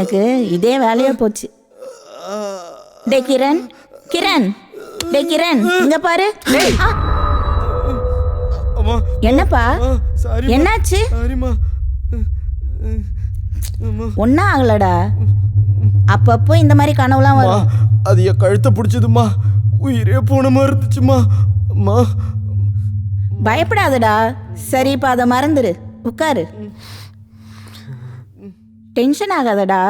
எனக்கு இதே வேலையா போச்சு. டே கிரண், கிரண், டே கிரண், இங்க பாரு. என்னப்பா, என்னாச்சு? ஒன்னா ஆகலடா. அப்பப்போ இந்த மாதிரி கனவுலாம் வரும். அது என் கழுத்தை பிடிச்சதுமா, உயிரே போன மாதிரி இருந்துச்சுமா. அம்மா பயப்படாதடா. சரி, இப்ப அதை மறந்துரு. உட்காரு. டென்ஷன் ஆகாதடா,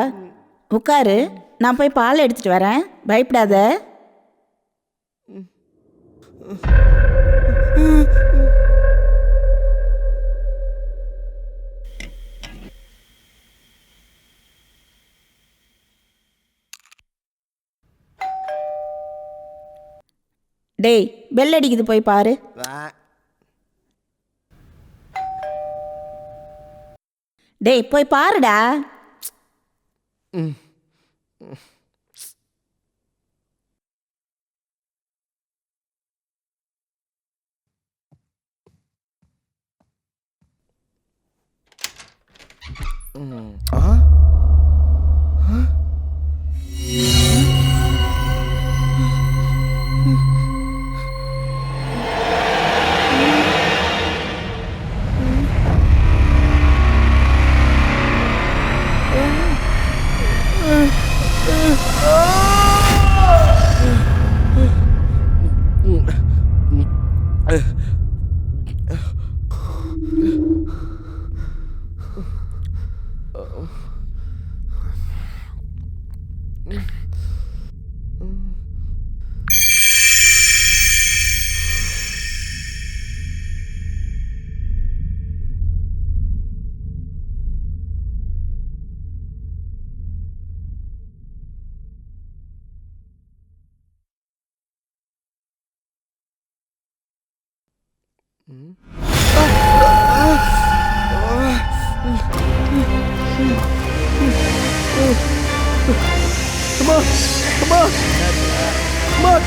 உட்காரு. நான் போய் பால் எடுத்துட்டு வரேன். பயப்படாத. டேய், பெல் அடிக்குது, போய் பாரு. டேய், போய் பாருடா.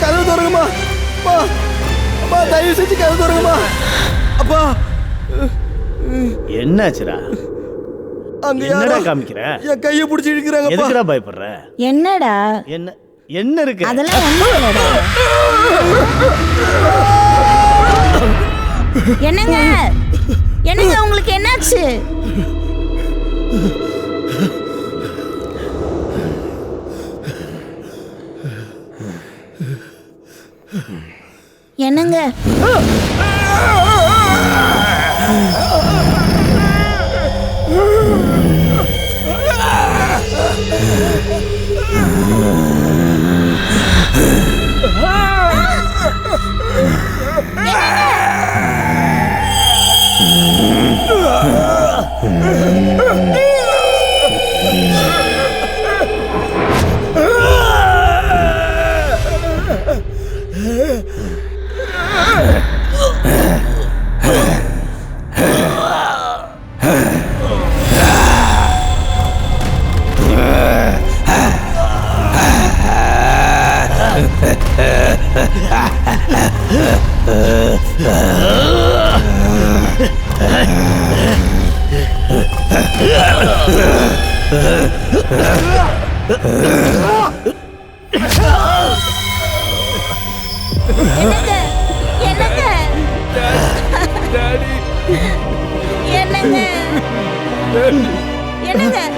கதவு தருங்கம்மா. அம்மா, தயவு செஞ்சு கதவு தருங்கம்மா. அப்பா, என்னாச்சுடா? அங்க என்னடா காமிக்கிற? என் கையை பிடிச்சி இழுக்கிறாங்க. எதுக்குடா பயப்படுற? என்னடா? என்ன இருக்கு? அதெல்லாம் ஒண்ணும் இல்லடா. என்னங்க, என்னங்க, உங்களுக்கு என்னாச்சு? என்னங்க?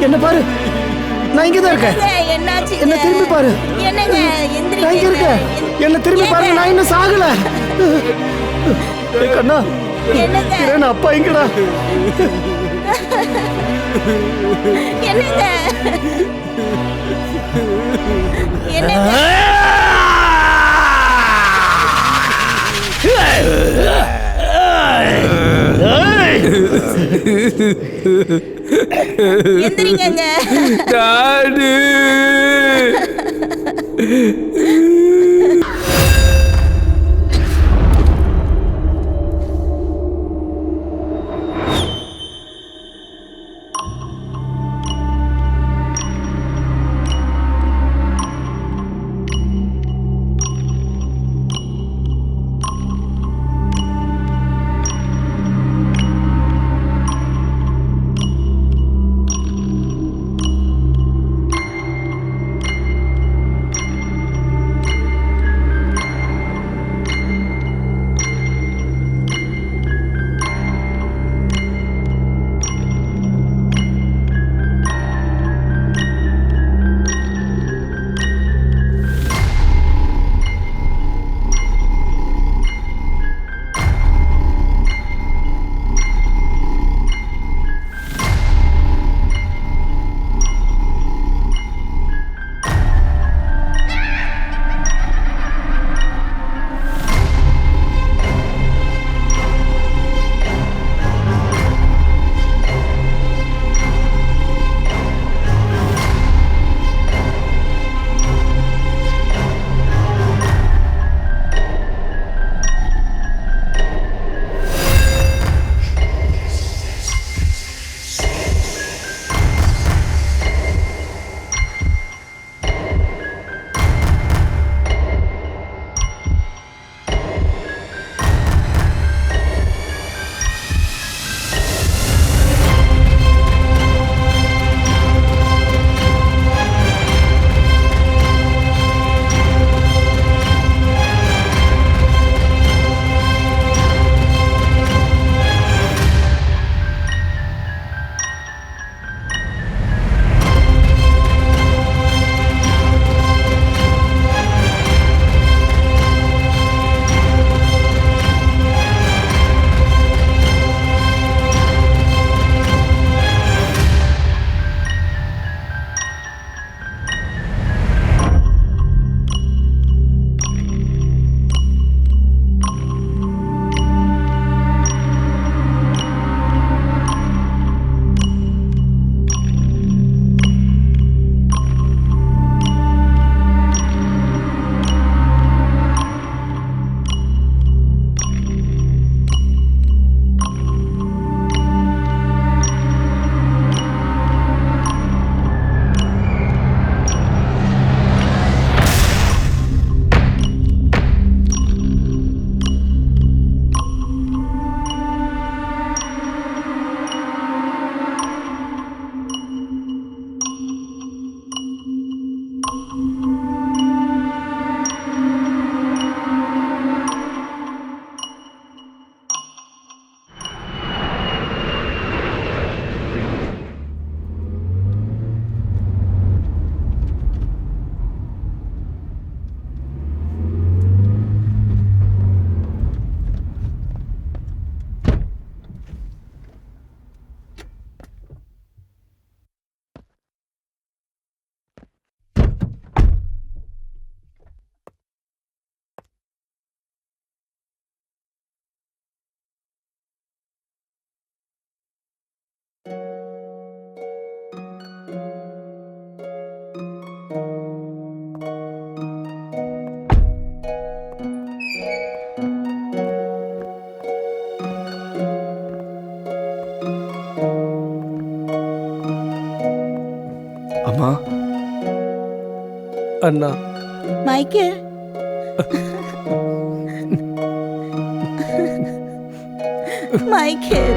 என்ன பாரு, நான் இங்கதான் இருக்கேன். என்ன திரும்பி பாரு. நான் இங்க இருக்கேன். என்ன திரும்பி பாருங்க, நான் இன்னும் சாகல. கண்ணா, கிரண் அப்பா இங்கடா. எந்திரிங்க. டாடி. அம்மா. அண்ணா. Michael, Michael.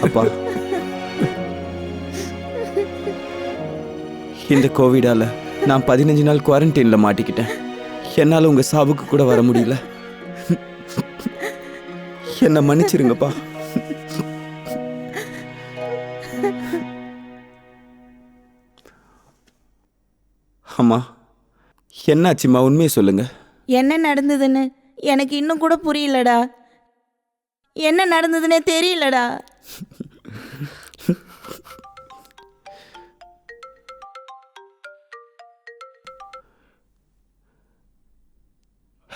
அப்பா, இந்த கோவிடால நான் 15 நாள் குவாரண்டைன்ல மாட்டிக்கிட்டேன். என்னால உங்க சாவுக்கு கூட வர முடியல. என்ன மன்னிச்சிருங்கப்பா. அம்மா, என்னாச்சும்மா? உண்மையை சொல்லுங்க. என்ன நடந்ததுன்னு எனக்கு இன்னும் கூட புரியலடா. என்ன நடந்ததுன்னே தெரியலடா.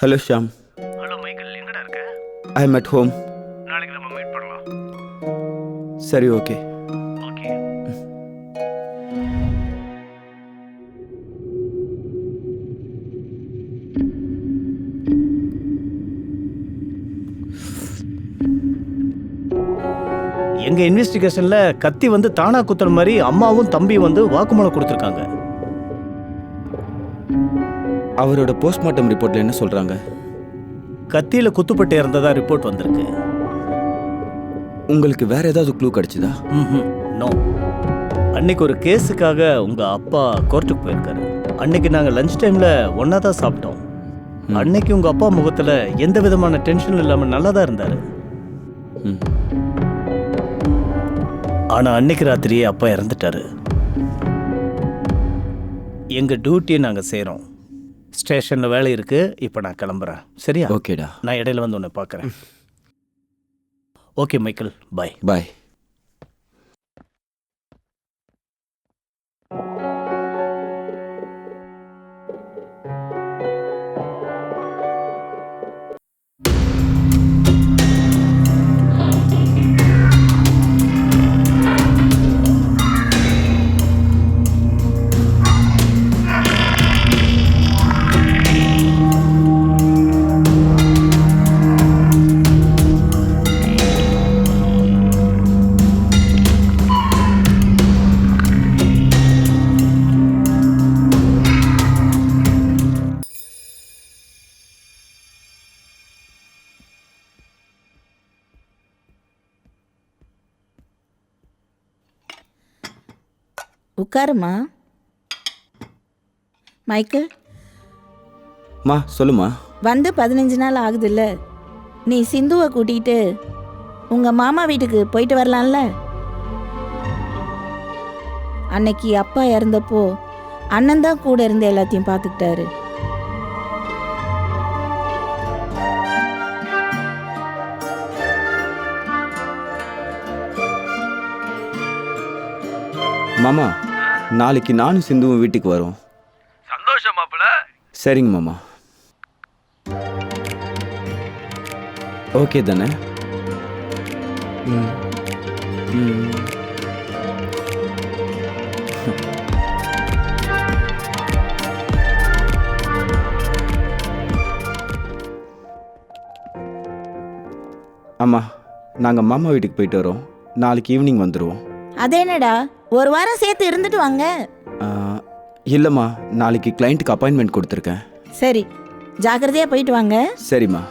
ஹலோ ஷாம். ஹலோ மைக்கேல், எங்கடா இருக்க? I am at home. நாளைக்கு நம்ம மீட் பண்ணலாம். சரி, ஓகே. ஓகே. எங்க இன்வெஸ்டிகேஷன்ல கத்தி வந்து தானா குத்துற மாதிரி அம்மாவும் தம்பியும் வந்து வாக்குமூலம் கொடுத்துருக்காங்க. அவரோட போஸ்ட்மார்ட்டம் ரிப்போர்ட்ல என்ன சொல்றாங்க? கத்தியில குத்துப்பட்டு இறந்ததா ரிப்போர்ட் வந்திருக்கு. உங்களுக்கு வேற ஏதாவது க்ளூ கிடைச்சதா? நோ. அன்னைக்கு ஒரு கேஸுக்காக உங்க அப்பா கோர்ட்டுக்கு போயிருக்காரு. அன்னைக்கு நாங்க லஞ்ச் டைம்ல ஒன்னா தான் சாப்பிட்டோம். அன்னைக்கு உங்க அப்பா முகத்துல எந்த விதமான டென்ஷன் இல்லாம நல்லா தான் இருந்தாரு. ஆனா அன்னைக்கு ராத்திரியே அப்பா இறந்துட்டாரு. எங்க டியூட்டியை நாங்க செய்றோம். ஸ்டேஷன்ல வேலை இருக்கு. இப்ப நான் கிளம்புறேன். சரியா? ஓகேடா. நான் இடையில வந்து உன்னை பார்க்கறேன். ஓகே மைக்கேல், பாய். பாய். உட்காருமா. மைக்கேல், மா, சொல்லுமா. வந்து 15 நாள் ஆகுதுல்ல. நீ சிந்துவை கூட்டிகிட்டு உங்கள் மாமா வீட்டுக்கு போயிட்டு வரலாம்ல. அன்னைக்கு அப்பா இறந்தப்போ அண்ணன் தான் கூட இருந்து எல்லாத்தையும் பார்த்துக்கிட்டாரு. மாமா, நாளைக்கு நானும் சிந்துவும் வீட்டுக்கு வரோம். சந்தோஷம் மாப்பிள்ள. சரிங்க மாமா. ஓகே தானே? ஆமா, நாங்கள் மாமா வீட்டுக்கு போயிட்டு வரோம். நாளைக்கு ஈவினிங் வந்துடுவோம். அதேனடா, ஒரு வாரம் சேர்த்து இருந்துட்டு வாங்க. இல்லைம்மா, நாளைக்கு கிளைண்ட்டுக்கு அப்பாயின்மெண்ட் கொடுத்துருக்கேன். சரி, ஜாக்கிரதையாக போயிட்டு வாங்க. சரிம்மா.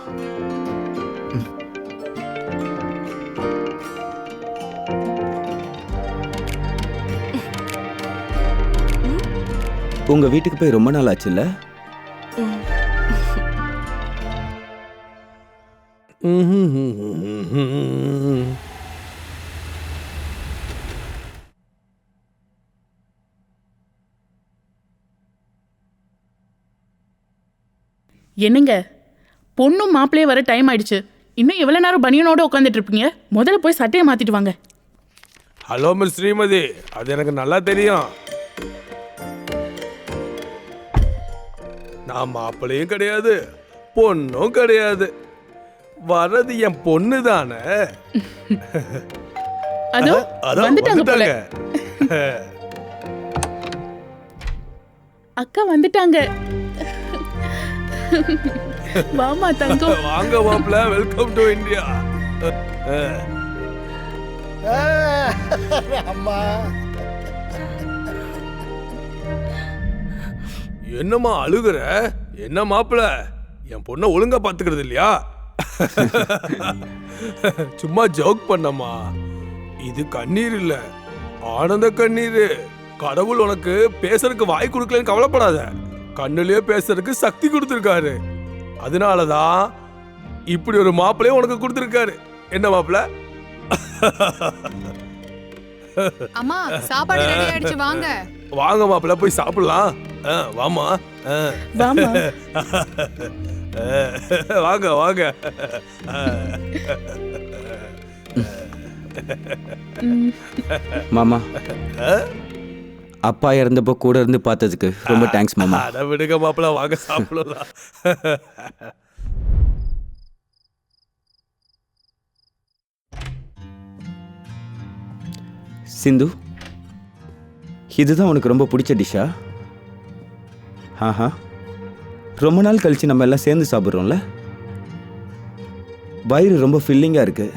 உங்கள் வீட்டுக்கு போய் ரொம்ப நாள் ஆச்சுல்ல? என்னங்க, பொண்ணும் மாப்பிள்ளையே வர டைம் ஆயிடுச்சு. இன்னும் எவ்வளவு நேரம் பனியனோட உட்காந்துட்டு இருப்பீங்க? முதல்ல போய் சட்டையை மாத்திட்டு வாங்க. ஹலோ மிஸ் ஸ்ரீமதி, அது எனக்கு நல்லா தெரியும். நான் மாப்பிள்ளையும் கிடையாது, பொண்ணும் கிடையாது. வர்றது என் பொண்ணு தானே. அதோ வந்துட்டாங்க போல. அக்கா வந்துட்டாங்க. வாமா தங்கம். வாங்க மாப்பிள்ள, வெல்கம் டு இந்தியா. அம்மா என்னம்மா அழுகுற? என்ன மாப்பிள்ள, என் பொண்ணை ஒழுங்கா பாத்துக்கிறது இல்லையா? சும்மா ஜோக் பண்ணம்மா. இது கண்ணீர் இல்ல, ஆனந்த கண்ணீர். கடவுள் உனக்கு பேசுறதுக்கு வாய் கொடுக்கலன்னு கவலைப்படாத. கண்ணுலயே பேசுறதுக்கு சக்தி கொடுத்துருக்காரு. அதனாலதான் இப்படி ஒரு மாப்பிள்ளைய உனக்கு கொடுத்துருக்காரு. என்ன மாப்பிள்ள? அம்மா, சாப்பாடு ரெடி ஆயிடுச்சு, வாங்க. வாங்க மாப்பிள்ள, போய் சாப்பிடலாம். வாமா. வாமா. வாங்க வாங்க. மாமா, அப்பா இறந்தப்போ கூட இருந்து பார்த்ததுக்கு ரொம்ப தேங்க்ஸ் மாமா. அட விடுங்க மாப்பிள்ள, வாங்க சாப்பிடலாம். சிந்து, இதுதான் உனக்கு ரொம்ப பிடிச்ச டிஷ்ஷா? ஆஹா, ரொம்ப நாள் கழிச்சு நம்ம எல்லாம் சேர்ந்து சாப்பிட்றோம்ல. வயிறு ரொம்ப ஃபில்லிங்காக இருக்கு.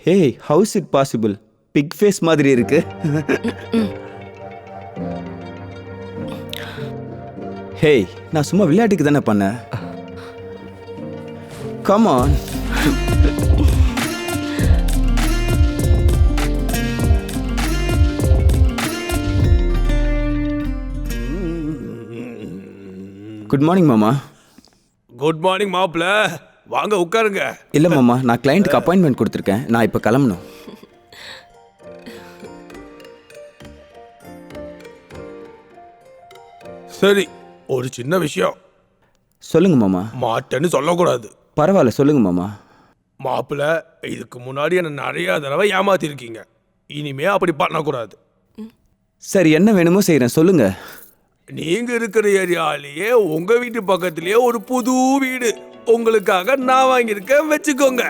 Hey, how's it possible? Big face மாதிரி இருக்கு. ஹே, நான் சும்மா விளையாட்டுக்கு தானே பண்ணேன். Come on. குட் மார்னிங் மாமா. குட் மார்னிங் மாப்பிள்ள, வாங்க உட்காருங்க. இல்லை மாமா, நான் கிளைண்ட்டுக்கு அப்பாயின்மெண்ட் கொடுத்துருக்கேன். நான் இப்போ கிளம்பணும். சரி, ஒரு சின்ன விஷயம். சொல்லுங்க மாமா. மாட்டேன்னு சொல்லக்கூடாது. பரவாயில்ல, சொல்லுங்க மாமா. மாப்பிள்ள, இதுக்கு முன்னாடி என்ன நிறைய தடவை ஏமாத்திருக்கீங்க. இனிமே அப்படி பண்ணக்கூடாது. சரி, என்ன வேணுமோ செய்கிறேன், சொல்லுங்க. நீங்க இருக்கிற ஏரியாலேயே உங்க வீட்டு பக்கத்திலேயே ஒரு புது வீடு உங்களுக்காக நான் வாங்கியிருக்கேன், வச்சுக்கோங்க.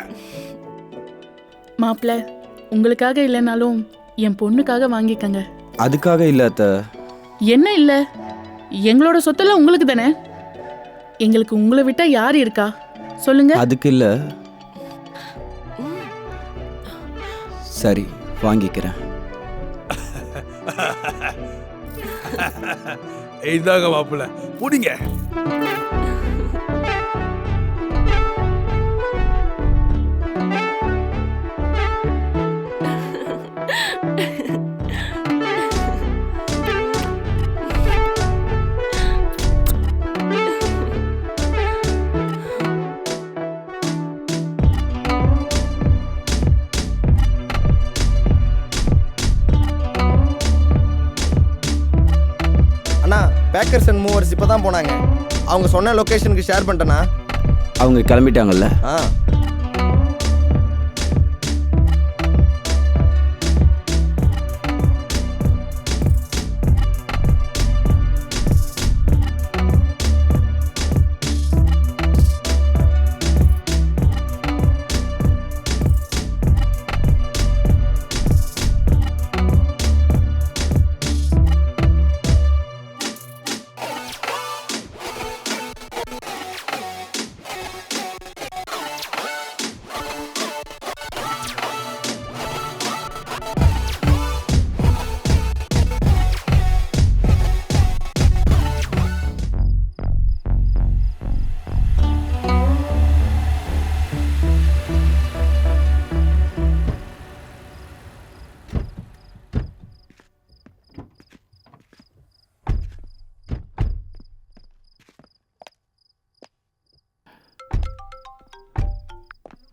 மாப்பிள்ள, உங்களுக்காக இல்லைனாலும் என் பொண்ணுக்காக வாங்கிக்கங்க. அதுக்காக இல்லை அத்தை. என்ன இல்ல, எங்களோட சொத்தெல்லாம் உங்களுக்கு தானே. எங்களுக்கு உங்களை விட்டா யார் இருக்கா சொல்லுங்க. அதுக்கு இல்லை. சரி, வாங்கிக்கிறேன். இதாங்க மாப்பிள்ள, புடிங்க. பேக்கர்ஸ் அண்ட் மூவர்ஸ் இப்போ தான் போனாங்க. அவங்க சொன்ன லொக்கேஷனுக்கு ஷேர் பண்ணிட்டேனா? அவங்க கிளம்பிட்டாங்கல்ல? ஆ.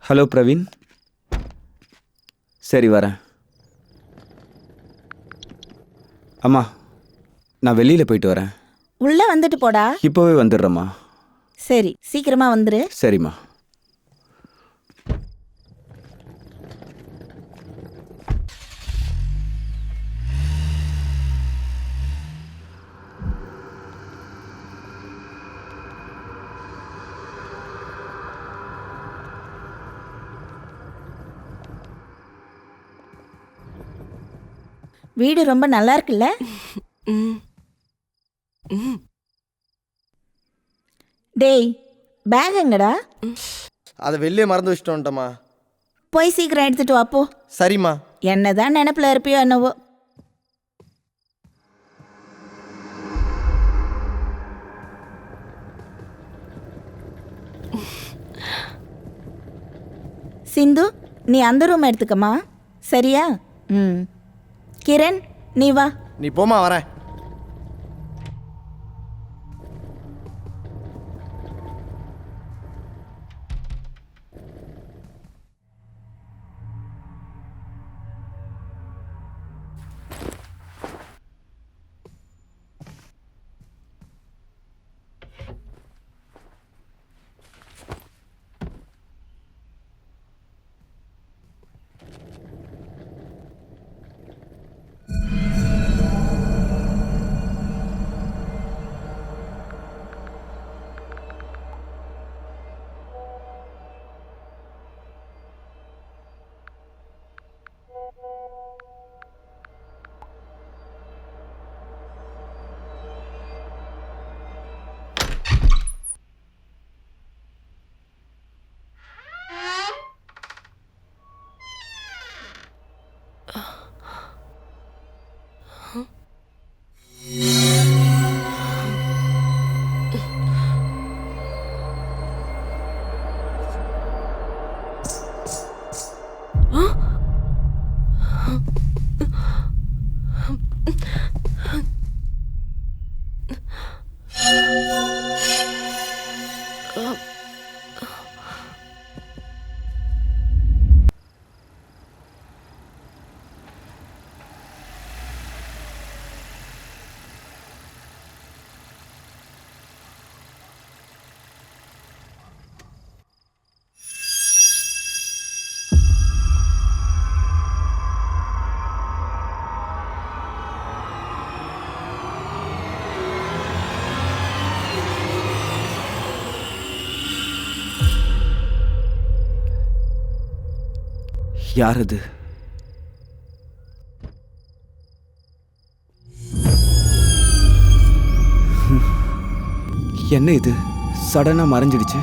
ஹலோ பிரவீன். சரி, வரேன். அம்மா, நான் வெளியில் போயிட்டு வரேன். உள்ள வந்துட்டு போடா. இப்போவே வந்துடுறேம்மா. சரி, சீக்கிரமா வந்துரு. சரிம்மா. வீடு ரொம்ப நல்லா இருக்குல்ல? டேய், பேக் எங்கடா? அதை வெளியே மறந்து வச்சுட்டு வந்துட்டோம்மா. போய் சீக்கிரம் எடுத்துட்டு வா போ. சரிம்மா. என்னதான் நினைப்புல இருப்பியோ என்னவோ. சிந்து, நீ அந்த ரூம் எடுத்துக்கமா, சரியா? கிரண், நீ வா. நீ போமா, வரேன். யார் அது? என்ன இது சடனா மறைஞ்சிடுச்சு?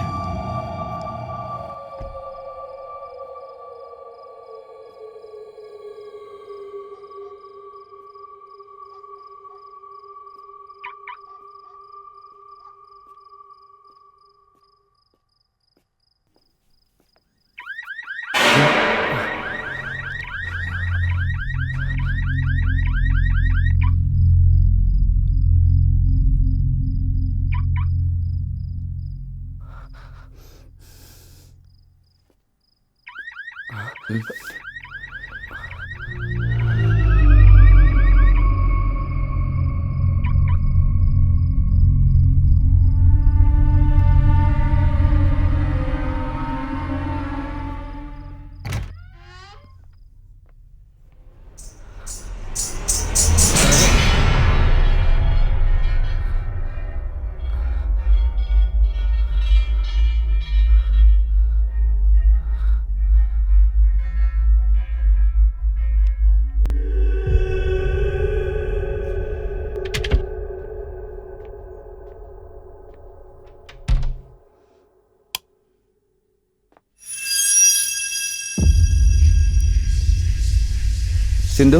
சிந்து,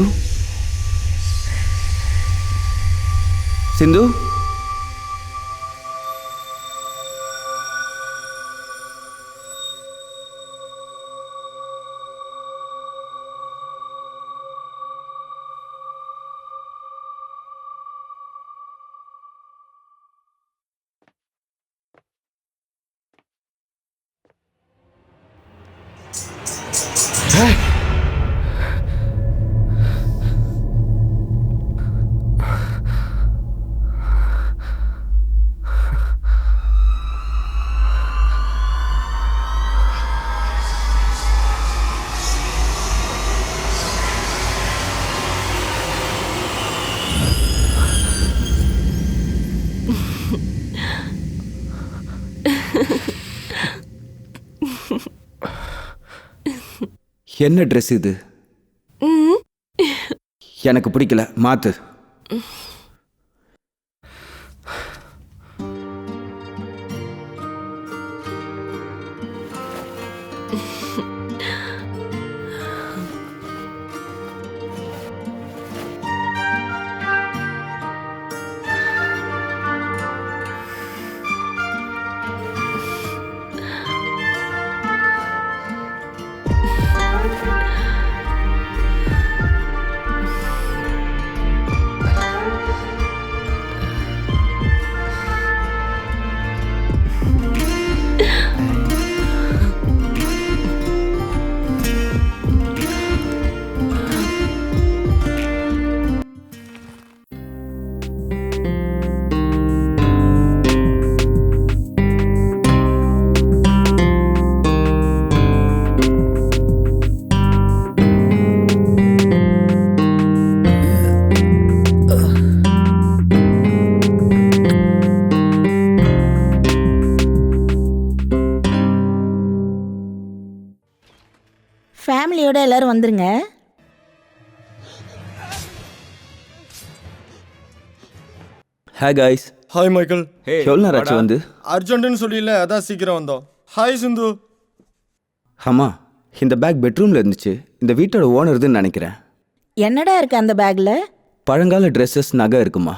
சிந்து, என்ன ட்ரெஸ் இது? எனக்கு பிடிக்கல, மாத்து. ஃபேமிலியோட எல்லாரும் வந்துருங்க. Hey guys. Hi Michael. எவ்வளோ நேரம் ஆச்சு வந்து? அர்ஜென்ட்னு சொல்லியில, அதான் சீக்கிரம் வந்தோம். ஹாய் சிந்து. ஆமா, இந்த பேக் பெட்ரூம்ல இருந்துச்சு. இந்த வீட்டோட ஓனர்துன்னு நினைக்கிறேன். என்னடா இருக்கு அந்த பேக்ல? பழங்கால ட்ரெஸ்ஸஸ், நகை இருக்குமா?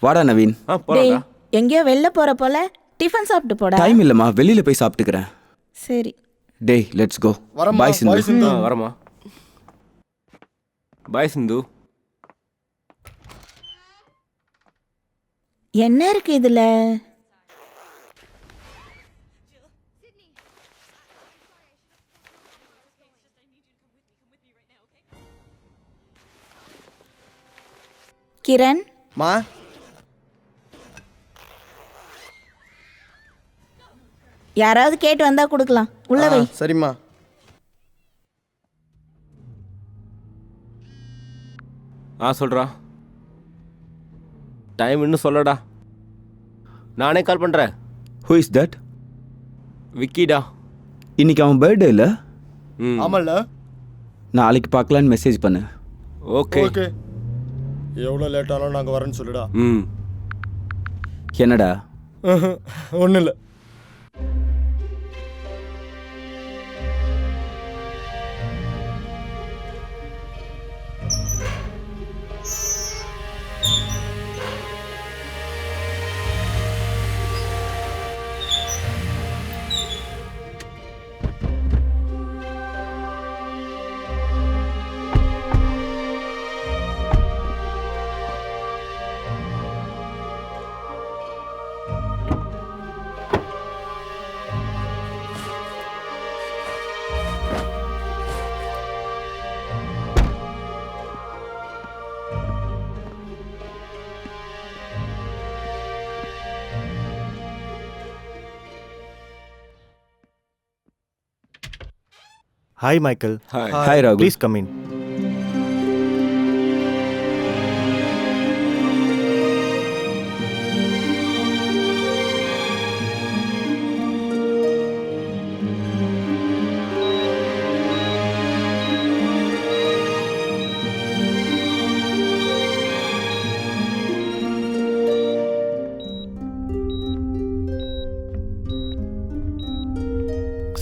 வாடா நவீன். டேய், எங்கேயோ வெளில போற போல, டிஃபன் சாப்பிட்டு போடா. டைம் இல்லைம்மா, வெளியில போய் சாப்பிட்டுக்கிறேன். சரி. டேய், லெட்ஸ் கோ. பாய் சிந்து. வரமா. பாய் சிந்து. என்ன இருக்கு இதுல? கிரண். மா. யாராவது கேட்டு வந்தா கொடுக்கலாம். உள்ள வை. சரிம்மா. சொல்றா. டைம் இன்னும் சொல்லடா. நானே கால் பண்றேன். Who is that? விக்கிடா. இன்னைக்கு அவன் பர்த்டே இல்ல? ஆமால்ல. நாளைக்கு பார்க்கலான்னு மெசேஜ் பண்ணு. ஓகே. ஓகே. எவ்வளோ லேட் ஆனாலும் நாங்கள் வரேன்னு சொல்லுடா. என்னடா? ஒன்றும் இல்லை. Hi, Michael. Hi, Raghu. Please come in.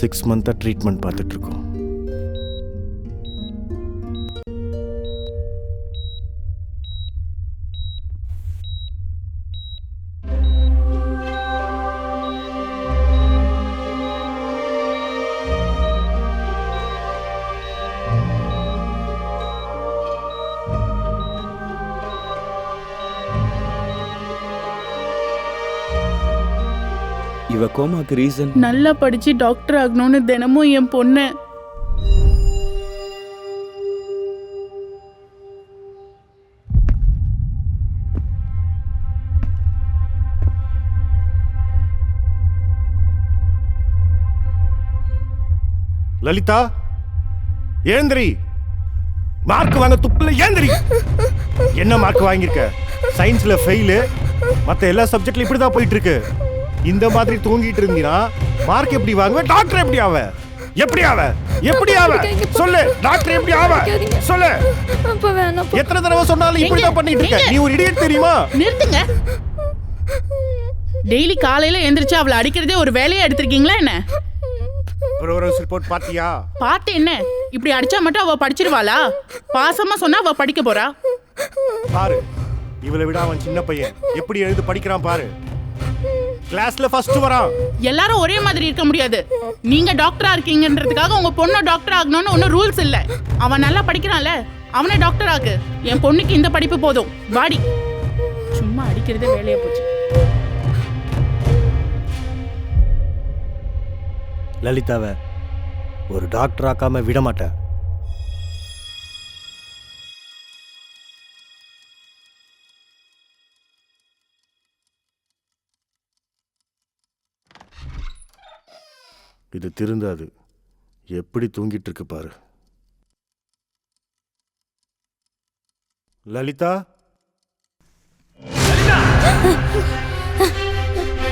Six month treatment பார்த்துட்டு இருக்கோம். இவ கோமாக்கு ரீசன்? நல்லா படிச்சு டாக்டர் ஆகணும்னு தினமும் என் பொண்ணு லலிதா, ஏந்திரி. மார்க் வாங்க துப்புல ஏந்திரி. என்ன மார்க் வாங்கியிருக்க? சயின்ஸ்ல ஃபெயிலு, மற்ற எல்லா சப்ஜெக்ட்ல இப்படிதான் போயிட்டு இருக்கு. இந்த மாதிரி தூங்கிட்டு இருந்தீனா மார்க் எப்படி வாங்குவ? டாக்டர் எப்படி ஆவ? எப்படி ஆவ? எப்படி ஆவ? சொல்லு. டாக்டர் எப்படி ஆவ? சொல்லு. அப்பா வேணாம். எத்தனை தடவை சொன்னாலும் இப்படி தான் பண்ணிட்டு இருக்க. நீ ஒரு இடியட் தெரியுமா? நிறுத்துங்க. டெய்லி காலையில எந்திரிச்சு அவளை அடிக்கிறதே ஒரு வேலையா எடுத்திருக்கீங்களா என்ன? ப்ரோக்ரஸ் ரிப்போர்ட் பாத்தியா? பார்த்து என்ன? இப்படி அடிச்சா மட்டும் அவ படிச்சிருவாளா? பாசமா சொன்னா அவ படிக்க போறா. பாரு, இவளை விட அவன் சின்ன பையன். எப்படி எழுதி படிக்கிறான் பாரு. கிளாஸ்ல ஃபர்ஸ்ட் வரான். எல்லாரும் ஒரே மாதிரி இருக்க முடியாது. நீங்க டாக்டரா இருக்கீங்கன்றதுக்காக உங்க பொண்ணு டாக்டர் ஆகணும்னு ஒன்னும் ரூல்ஸ் இல்ல. அவன் நல்லா படிக்கிறான்ல, அவனை டாக்டர் ஆக்கு. என் பொண்ணுக்கு இந்த படிப்பு போதும். வாடி. சும்மா அடிக்கிறதே வேலையா போச்சு. லலிதாவை ஒரு டாக்டர் ஆக்காம விட மாட்டேன். இது திருந்தாது. எப்படி தூங்கிட்டு இருக்கு பாரு. லலிதா,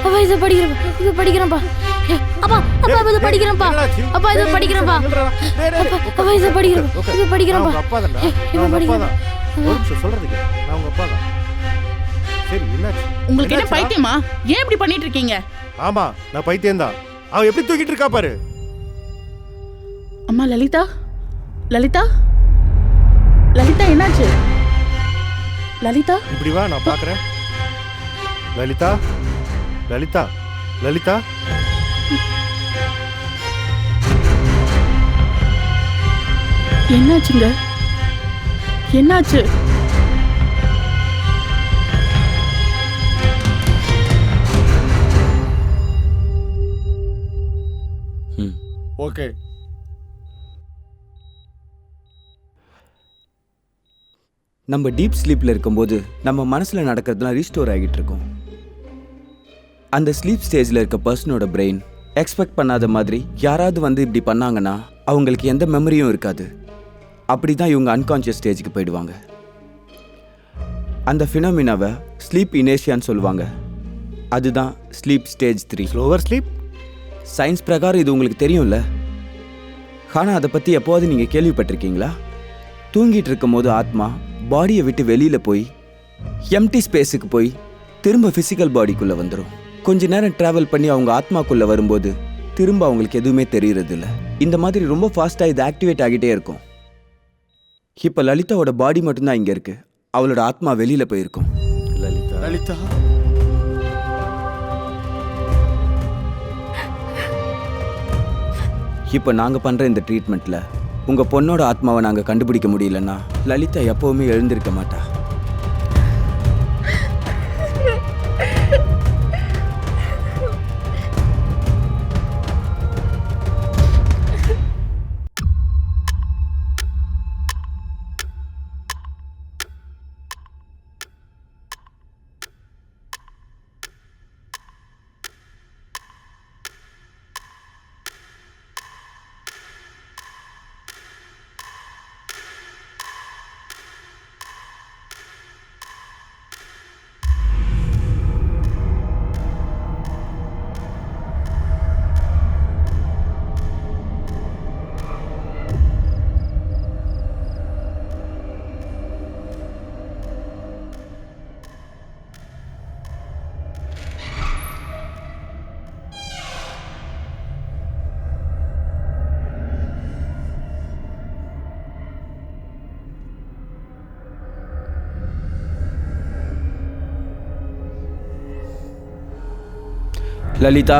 அப்பா இது படிக்கிறேன்ப்பா. அப்பா இது படிக்கிறேன்ப்பா. அப்பா இது படிக்கிறேன்ப்பா. அப்பா இது படிக்கிறேன்ப்பா. அப்பா தான். ஒரு நிமிஷம் சொல்றதுக்கு நான் உங்க அப்பா தான். சரி, என்னாச்சு? உங்களுக்கு என்ன பைத்தியமா? ஏன் இப்படி பண்ணிட்டு இருக்கீங்க? ஆமா, நான் பைத்தியம் தான். அவ எப்படி தூக்கிட்டு இருக்கா பாரு. அம்மா லலிதா, லலிதா, லலிதா என்னாச்சு? லலிதா, இப்படி வா, நான் பாக்குறேன். லலிதா, லலிதா, லலிதா. என்னாச்சுங்க? என்னாச்சு? ஓகே. நம்ம டீப் ஸ்லீப்பில் இருக்கும்போது நம்ம மனசில் நடக்கிறதுலாம் ரீஸ்டோர் ஆகிட்டு இருக்கும். அந்த ஸ்லீப் ஸ்டேஜில் இருக்க பர்சனோட பிரெயின் எக்ஸ்பெக்ட் பண்ணாத மாதிரி யாராவது வந்து இப்படி பண்ணாங்கன்னா அவங்களுக்கு எந்த மெமரியும் இருக்காது. அப்படி தான் இவங்க அன்கான்ஷியஸ் ஸ்டேஜுக்கு போயிடுவாங்க. அந்த ஃபினாமினாவை ஸ்லீப் இனேஷியான்னு சொல்லுவாங்க. அதுதான் sleep stage 3. Slower sleep. Science பிரகாரம் இது உங்களுக்கு தெரியும்ல. ஆனால் அதை பற்றி எப்போது நீங்கள் கேள்விப்பட்டிருக்கீங்களா? தூங்கிட்டு இருக்கும் போது ஆத்மா பாடியை விட்டு வெளியில் போய் எம்டி ஸ்பேஸுக்கு போய் திரும்ப ஃபிசிக்கல் பாடிக்குள்ளே வந்துடும். கொஞ்ச நேரம் ட்ராவல் பண்ணி அவங்க ஆத்மாக்குள்ளே வரும்போது திரும்ப அவங்களுக்கு எதுவுமே தெரியறது இல்லை. இந்த மாதிரி ரொம்ப ஃபாஸ்ட்டாக இது ஆக்டிவேட் ஆகிட்டே இருக்கும். இப்போ லலிதாவோட பாடி மட்டும்தான் இங்கே இருக்குது. அவளோட ஆத்மா வெளியில் போயிருக்கும். லலிதா, லலிதா, இப்போ நாங்கள் பண்ணுற இந்த ட்ரீட்மெண்ட்டில் உங்கள் பொண்ணோட ஆத்மாவை நாங்கள் கண்டுபிடிக்க முடியலன்னா லலிதா எப்போவுமே எழுந்திருக்க மாட்டா. Lalitha,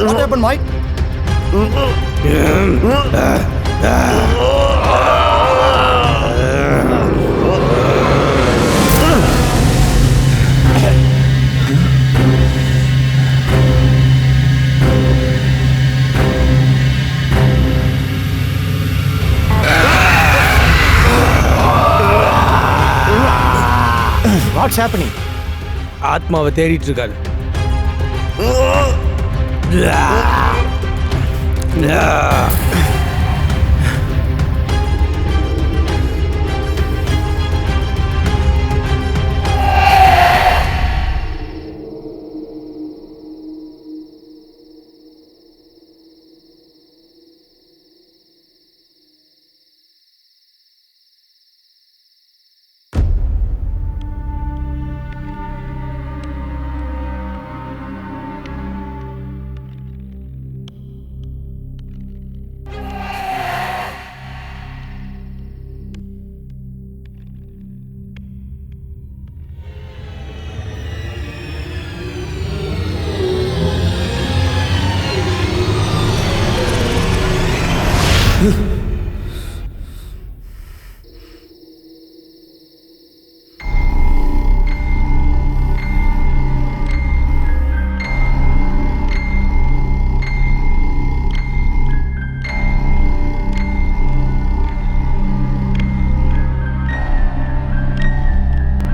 What happened, Mike? What's happening? ஆத்மாவை தேடிட்டு இருக்காரு.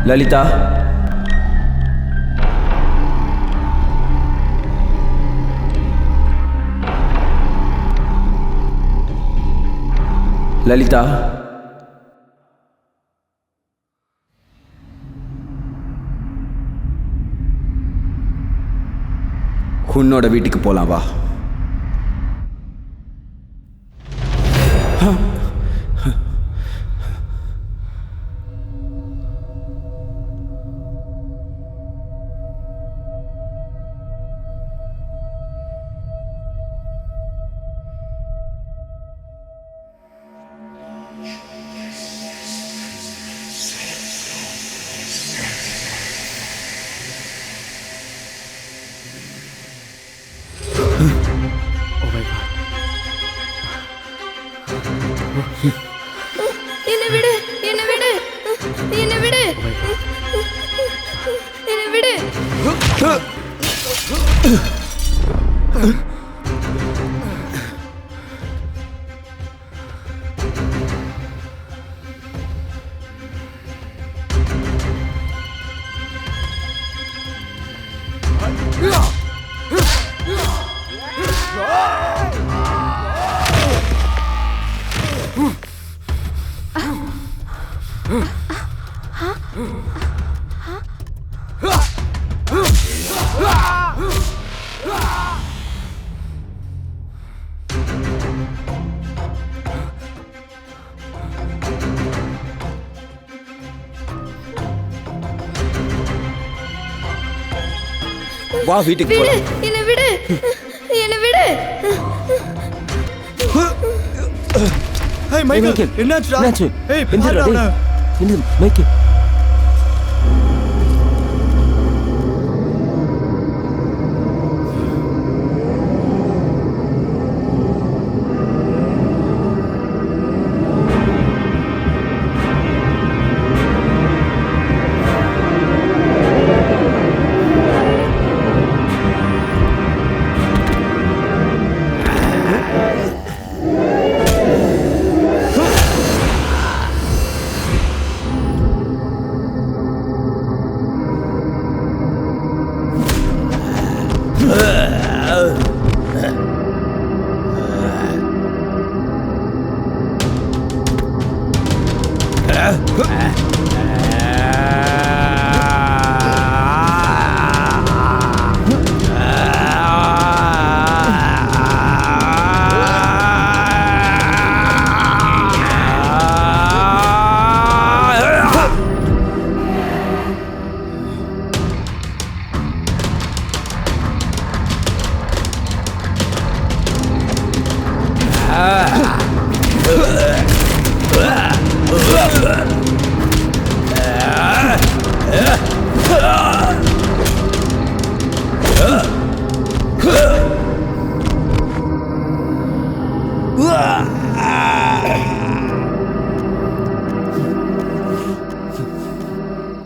லலிதா, லலிதா, உன்னோட வீட்டுக்கு போலாம் வா. என்னை விடு, என்னை விடு, என்னை விடு, என்னை விடு. வா வீட்டுக்கு விடு போலாம். என்ன விடு என்ன விடு ஹே மைக்கேல் என்னாச்சுடா ஏய் எந்திரா பாருடா டேய். என்ன Michael?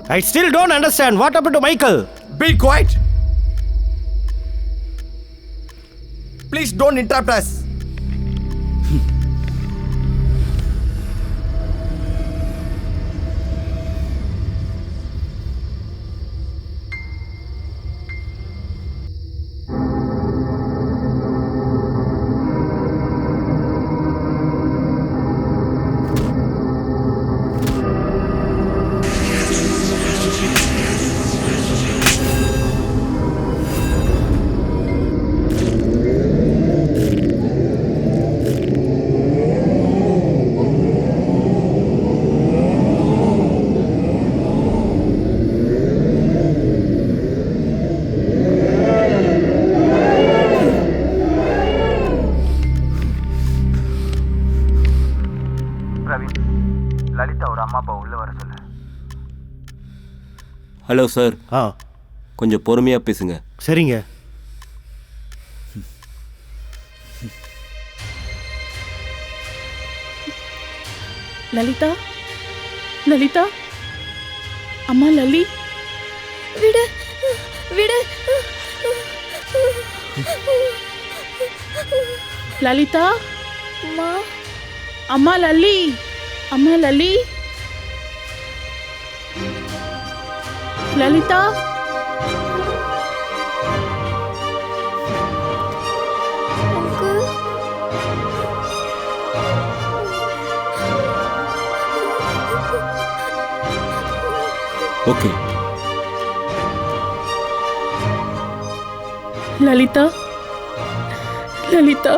I still don't understand what happened to Michael. Be quiet. Please don't interrupt us. Hello sir. கொஞ்சம் பொறுமையா பேசுங்க. சரிங்க. லலிதா, லலிதா, அம்மா லலி. விடு விடு லலிதா, அம்மா அம்மா லலி, அம்மா லலி, லலிதா. Uncle okay. லலிதா, லலிதா.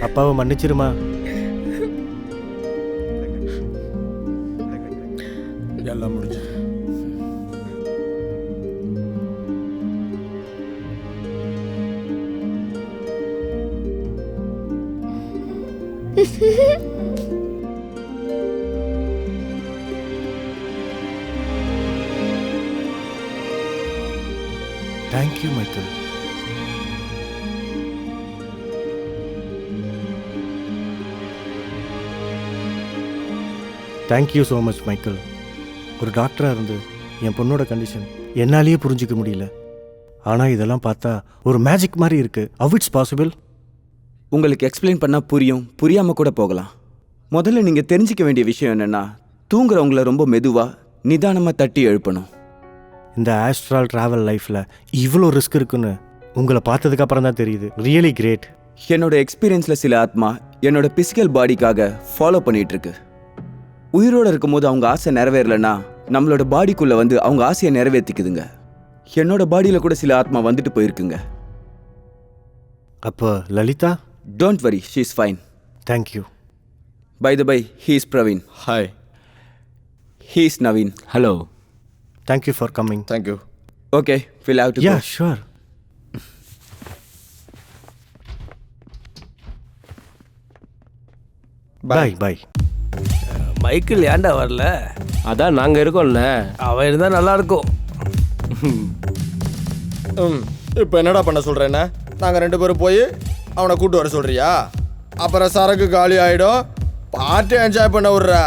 அப்பாவை மன்னிச்சிருமா. எல்லாம் முடிஞ்சு. Thank you Michael. Thank you so much Michael. ஒரு டாக்டராக இருந்து என் பொண்ணோட கண்டிஷன் என்னாலேயே புரிஞ்சிக்க முடியல. ஆனால் இதெல்லாம் பார்த்தா ஒரு மேஜிக் மாதிரி இருக்குது. How it's possible? உங்களுக்கு எக்ஸ்பிளைன் பண்ணால் புரியும், புரியாமல் கூட போகலாம். முதல்ல நீங்கள் தெரிஞ்சிக்க வேண்டிய விஷயம் என்னென்னா, தூங்குறவங்கள ரொம்ப மெதுவாக நிதானமாக தட்டி எழுப்பணும். இந்த ஆஸ்ட்ரல் ட்ராவல் லைஃப்பில் இவ்வளோ ரிஸ்க் இருக்குன்னு உங்களை பார்த்ததுக்கப்புறம் தான் தெரியுது. Really great. என்னோட எக்ஸ்பீரியன்ஸில் சில ஆத்மா என்னோட பிசிக்கல் பாடிக்காக ஃபாலோ பண்ணிகிட்ருக்கு. உயிரோடு இருக்கும்போது அவங்க ஆசை நிறைவேறலைன்னா நம்மளோட பாடிக்குள்ளே வந்து அவங்க ஆசையை நிறைவேற்றிக்குதுங்க. என்னோட பாடியில் கூட சில ஆத்மா வந்துட்டு போயிருக்குங்க. அப்போ Lalitha? Don't worry, she is fine. Thank you. By the by, he is Praveen. Hi. He is Naveen. Hello. Thank you for coming. Thank you. Okay, will have to ya go. Sure. Bye bye. Michael ஏன்டா வரல? அதான் நாங்கள் இருக்கோம்ல. அவன் இருந்தா நல்லா இருக்கும். இப்போ என்னடா பண்ண சொல்கிறேன்னா, நாங்கள் 2 பேரும் போய் அவனை கூட்டு வர சொல்கிறியா? அப்புறம் சரக்கு காலி ஆகிடும். பார்ட்டி என்ஜாய் பண்ண விட்றா.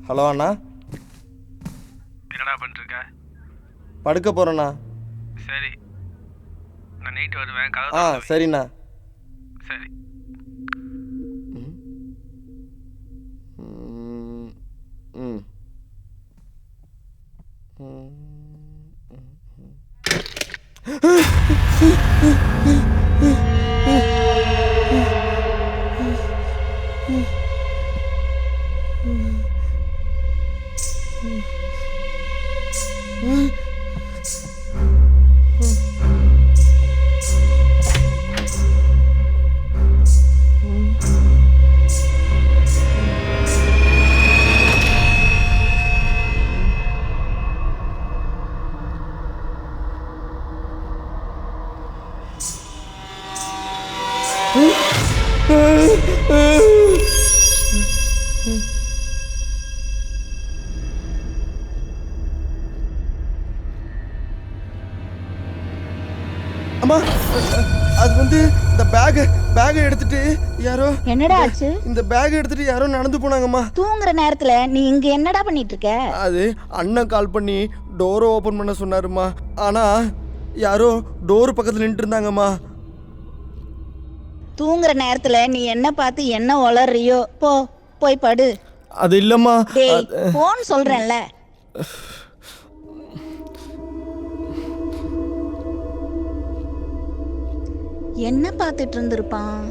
ஹலோ அண்ணா. என்னடா பண்ணிருக்க? படுக்க போகிறேண்ணா. சரி, நான் நைட் வருவேன். ஆ சரிண்ணா. சரி. ம். அம்மா, அது வந்து இந்த பேக்கை எடுத்துட்டு யாரோ. என்னடா ஆச்சு? இந்த பேக் எடுத்துட்டு யாரோ நடந்து போனாங்கம்மா. தூங்குற நேரத்துல நீ இங்க என்னடா பண்ணிட்டு இருக்க? அது அண்ணன் கால் பண்ணி டோரை ஓபன் பண்ண சொன்னாருமா. ஆனா யாரோ டோர் பக்கத்துல நின்று இருந்தாங்கம்மா. தூங்குற நேரத்துல நீ என்ன பார்த்து என்ன உளறியோ? போய் படு. அது இல்லம்மா. டேய், போன் சொல்றேன்ல. என்ன பார்த்துட்டு இருந்திருப்பான்?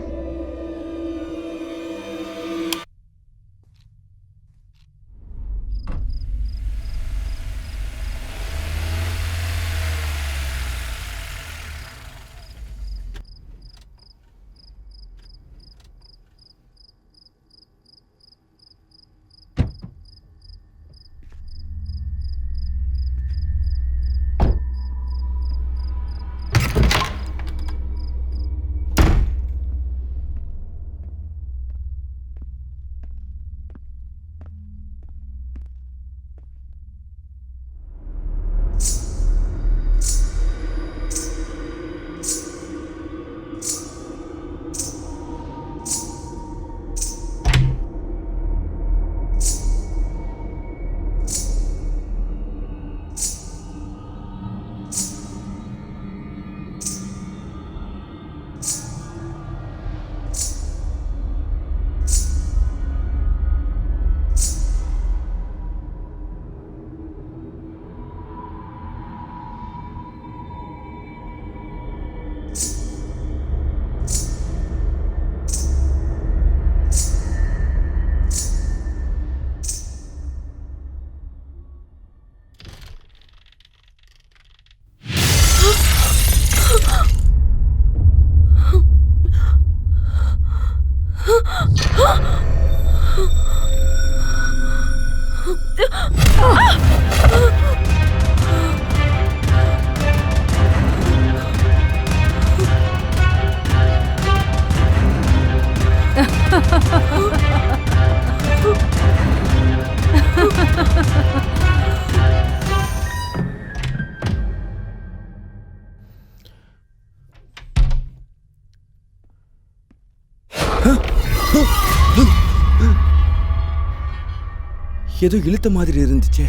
ஏதோ இழுத்த மாதிரி இருந்துச்சே.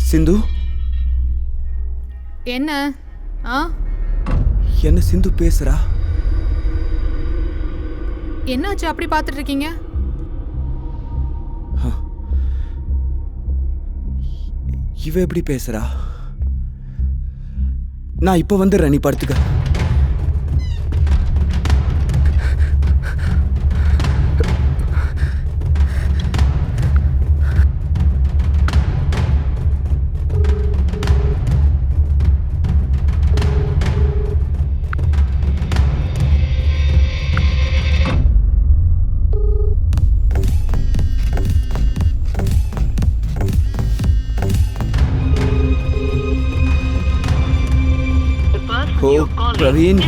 சிந்து, என்ன என்ன சிந்து பேசுறா? என்னாச்சு அப்படி பார்த்துட்டு இருக்கீங்க? இவ எப்படி பேசுறா? நான் இப்ப வந்துடுறேன், நீ படுத்துக்க. பிரவீன்,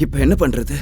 இப்ப என்ன பண்றது?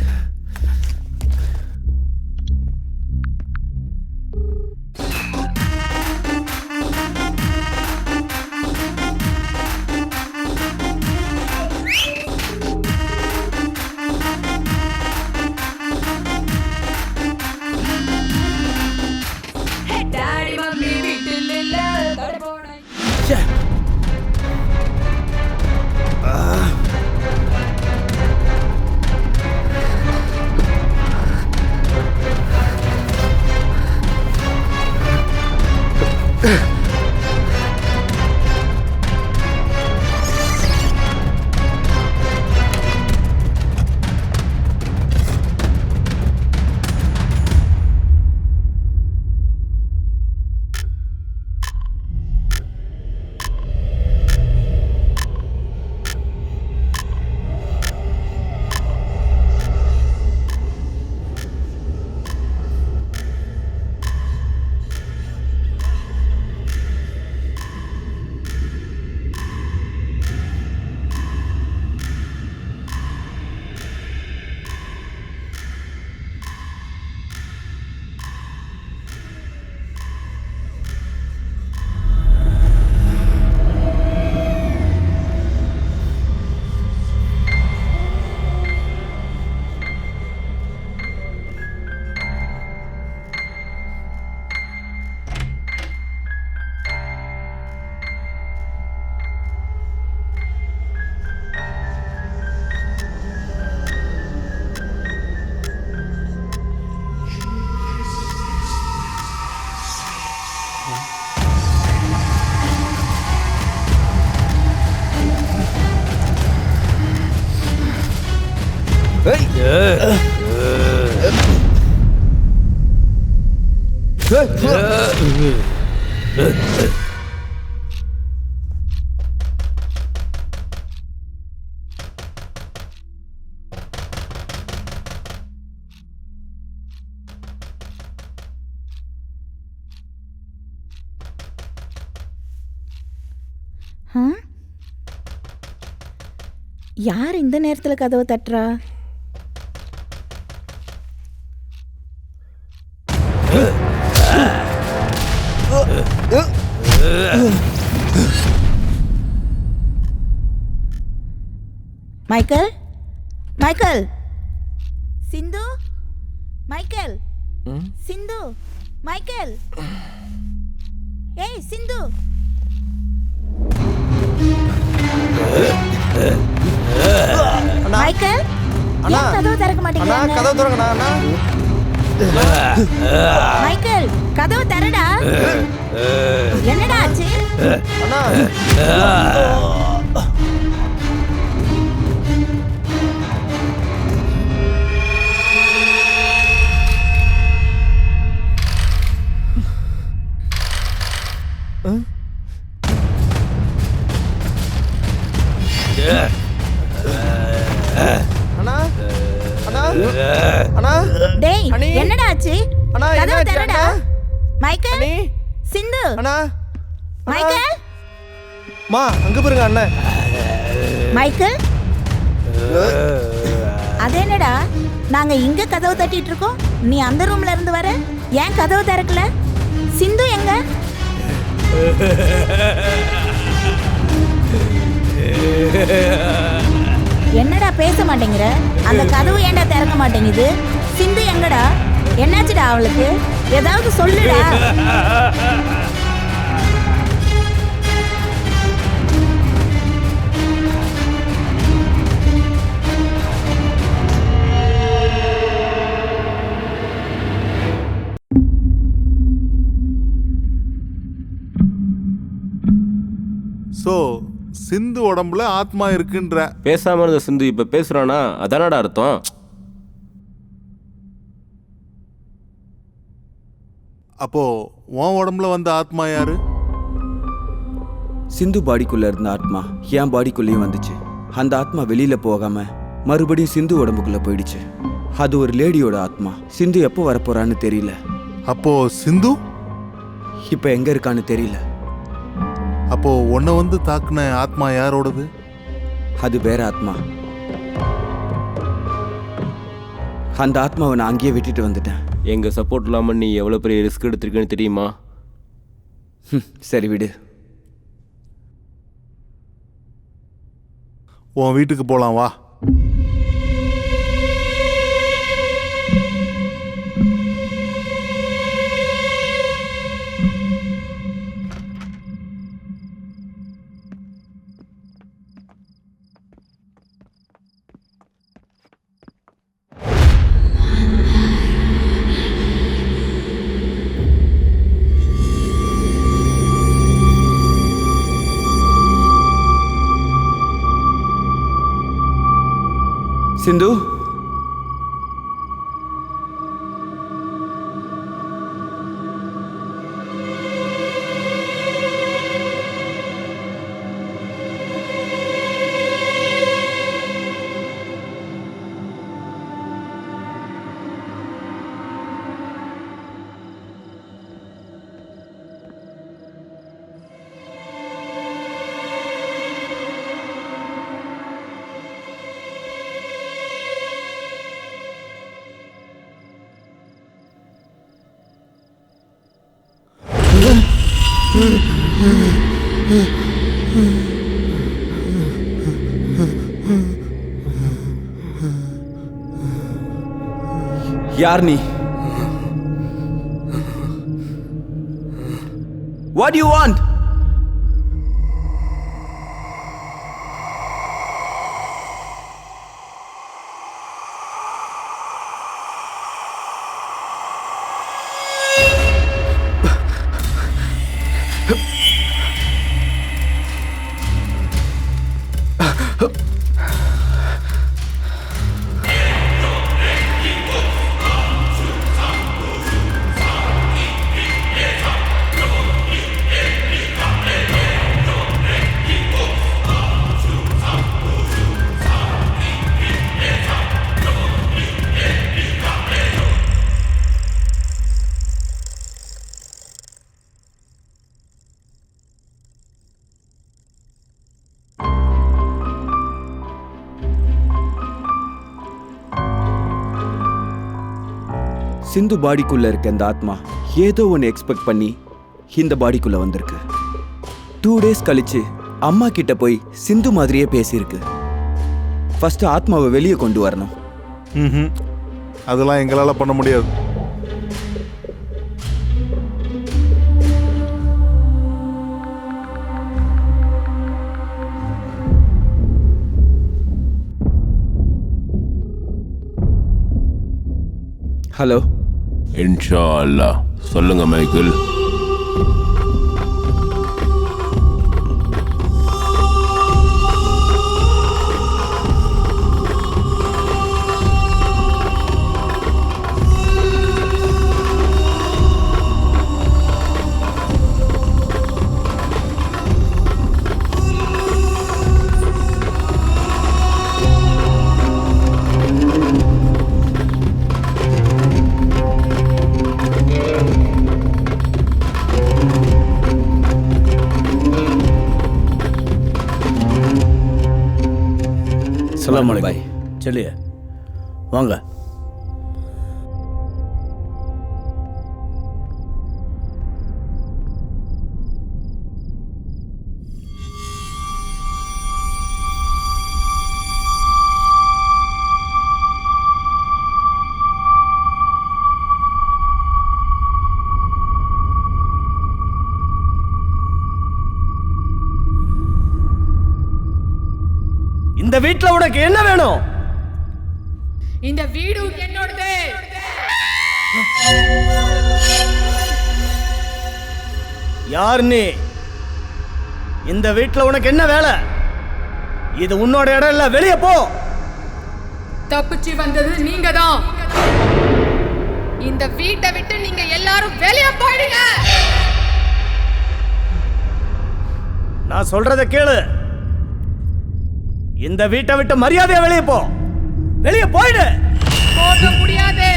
யார் இந்த நேரத்துல கதவை தட்டுறா? மைக்கேல், மைக்கேல், சிந்து, மைக்கேல், சிந்து, மைக்கேல், ஏய் சிந்து. மைக்கேல், ஏன் கதவு திறக்க மாட்டேங்கிறாங்க? கதவு திறங்கண்ணா. அண்ணா, மைக்கேல், கதவு திறடா. என்னடா ஆச்சு? அண்ணா, டேய், என்னடா ஆச்சு? கதவு திறடா. மைக்கேல், சிந்து, மைக்கேல், மா அங்க பாருங்க அண்ணன். மைக்கேல், அது என்னடா, நாங்க இங்க கதவு தட்டிட்டு இருக்கோம், நீ அந்த ரூம்ல இருந்து வர. ஏன் கதவு திறக்கல? சிந்து எங்க? என்னடா பேச மாட்டேங்கிற? அந்த கதவு ஏன்டா திறக்க மாட்டேங்குது? சிந்து எங்கடா? என்னாச்சுடா அவளுக்கு? ஏதாவது சொல்லுடா. ஸோ சிந்து உடம்புல ஆத்மா இருக்குன்ற. பேசாம இருந்த சிந்து இப்ப பேசுறானா, அதானடா அர்த்தம். அப்போ உன் உடம்புல வந்த ஆத்மா யாரு? சிந்து பாடிக்குள்ள இருந்த ஆத்மா என் பாடிக்குள்ளேயும் வந்துச்சு. அந்த ஆத்மா வெளியில போகாம மறுபடியும் சிந்து உடம்புக்குள்ள போயிடுச்சு. அது ஒரு லேடியோட ஆத்மா. சிந்து எப்போ வரப்போறான்னு தெரியல. அப்போ சிந்து இப்ப எங்க இருக்கான்னு தெரியல. அப்போ உன்னை வந்து தாக்குன ஆத்மா யாரோடது? அது வேற ஆத்மா. அந்த ஆத்மாவை நான் அங்கேயே விட்டுட்டு வந்துட்டேன். எங்க சப்போர்ட் இல்லாம நீ எவ்வளவு பெரிய ரிஸ்க் எடுத்திருக்கேன்னு தெரியுமா? சரி விடு. உன் வீட்டுக்கு போலாம் வா. சிந்து, யார் நீ? What do you want? சிந்து பாடிக்குள்ள இருக்க இந்த ஆத்மா ஏதோ ஒன்று எக்ஸ்பெக்ட் பண்ணி இந்த பாடிக்குள்ள வந்திருக்கு. 2 days கழிச்சு அம்மா கிட்ட போய் சிந்து மாதிரியே பேசியிருக்கு. ஃபர்ஸ்ட் ஆத்மாவை வெளியே கொண்டு வரணும். அதெல்லாம் எங்களால பண்ண முடியாது. ஹலோ. இன்ஷா அல்லாஹ். சொல்லுங்க மைக்கேல். सलाम अलैकुम। चलिए। வாங்க. இந்த வீட்ல உனக்கு என்ன வேணும்? இந்த வீடு என்னோடது. யார் நீ? இந்த வீட்ல உனக்கு என்ன வேலை? இது உன்னோட இடம் இல்ல, வெளியே போ. தப்பிச்சு வந்தது நீங்க தான். இந்த வீட்டை விட்டு நீங்க எல்லாரும் வெளியே போயிடுங்க. நான் சொல்றத கேளு. இந்த வீட்டை விட்டு மரியாதையா வெளியே போ. வெளியே போயிடு. போக முடியாது.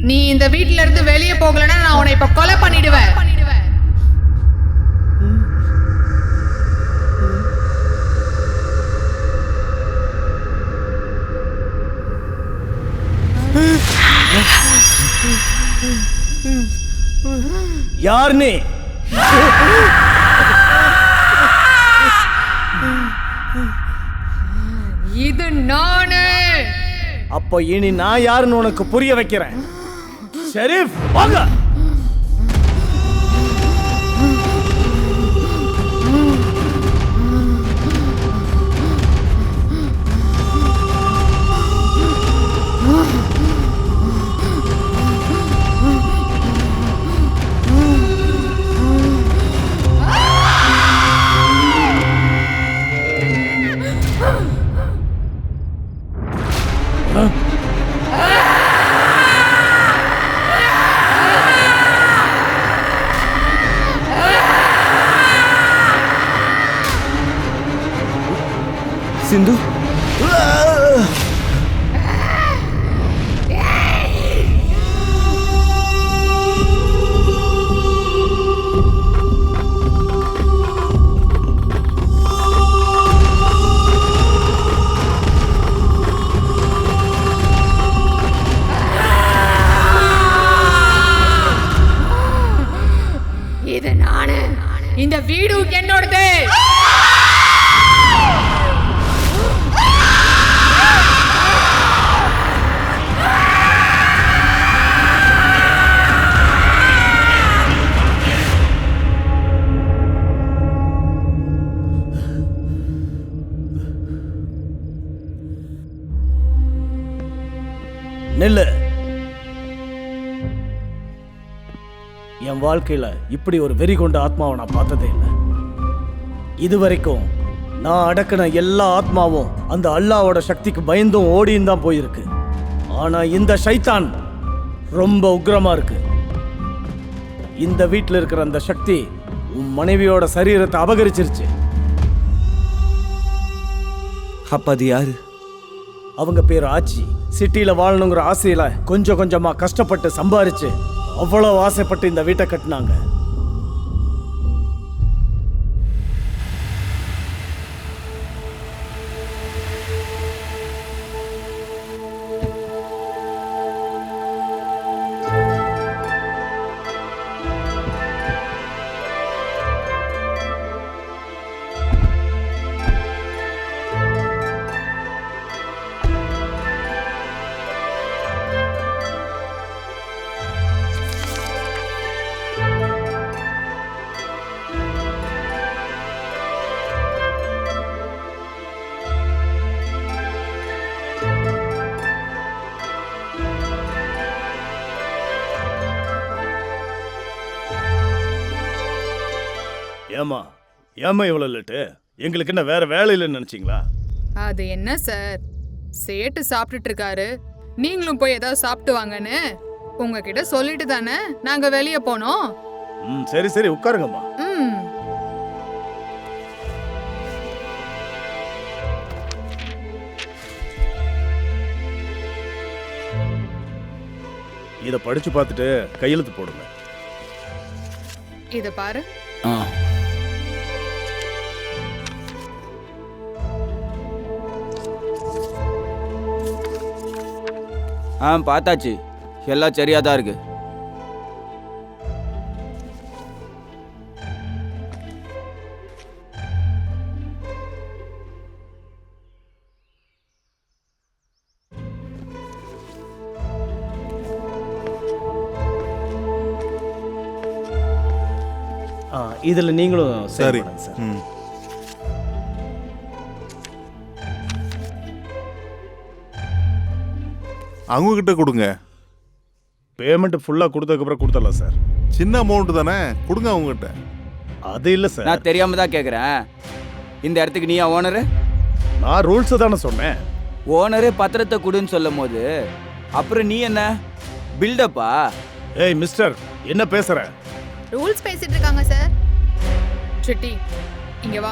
நீ இந்த வீட்ல இருந்து வெளியே போகலன்னா நான் உன்னை இப்ப கொலை பண்ணிடுவேன். யார் நீ? இது நானே. அப்போ இனி நான் யாருன்னு உனக்கு புரிய வைக்கிறேன். ஷெரீஃப், வாங்க. சிந்து, இது நானே. இந்த வீடு என்னோடது. நெல்லு. என் வாழ்க்கையில இப்படி ஒரு வெறி கொண்ட ஆத்மாவை நான் பார்த்ததே இல்லை. இதுவரைக்கும் நான் அடக்கின எல்லா ஆத்மாவும் அந்த அல்லாவோட சக்திக்கு பயந்தும் ஓடியும் தான் போயிருக்கு. ஆனா இந்த ஷைத்தான் ரொம்ப உக்கிரமா இருக்கு. இந்த வீட்டில் இருக்கிற அந்த சக்தி உன் மனைவியோட சரீரத்தை அபகரிச்சிருச்சு. அப்ப அது யாரு? அவங்க பேர் ஆச்சி. சிட்டியில வாழணுங்கிற ஆசையில கொஞ்சம் கொஞ்சமா கஷ்டப்பட்டு சம்பாரிச்சு அவ்வளவு ஆசைப்பட்டு இந்த வீட்டை கட்டினாங்க. ஏமா ஏமா இவ்வளோ லேட்டு? எங்களுக்கு என்ன வேற வேலை இல்லைன்னு நினைச்சிங்களா? அது என்ன சார், சேட்டு சாப்பிட்டுட்டு இருக்காரு, நீங்களும் போய் ஏதாவது சாப்பிட்டு வாங்கன்னு உங்ககிட்ட சொல்லிட்டு தானே நாங்க வெளியே போனோம். சரி சரி உட்காருங்கம்மா. இதை படிச்சு பார்த்துட்டு கையெழுத்து போடுங்க. இத பாரு. பார்த்தாச்சு, எல்லாம் சரியா தான் இருக்கு. இதுல நீங்களும் சரி. பண்ணுங்க சார். ம். அவங்க கிட்ட கொடுங்க. பேமெண்ட் ஃபுல்லாக கொடுத்ததுக்கப்புறம் கொடுத்துடலாம் சார். சின்ன அமௌண்ட் தானே, கொடுங்க அவங்க கிட்ட. அது இல்லை சார். நான் தெரியாம தான் கேட்குறேன். இந்த இடத்துக்கு நீயா ஓனரு? நான் ரூல்ஸை தானே சொன்னேன். ஓனரே பத்திரத்தை கொடுன்னு சொல்லும் போது அப்புறம் நீ என்ன பில்டப்பா? ஏய் மிஸ்டர், என்ன பேசுற? ரூல்ஸ் பேசிட்டு இருக்காங்க சார். சிட்டி இங்க வா.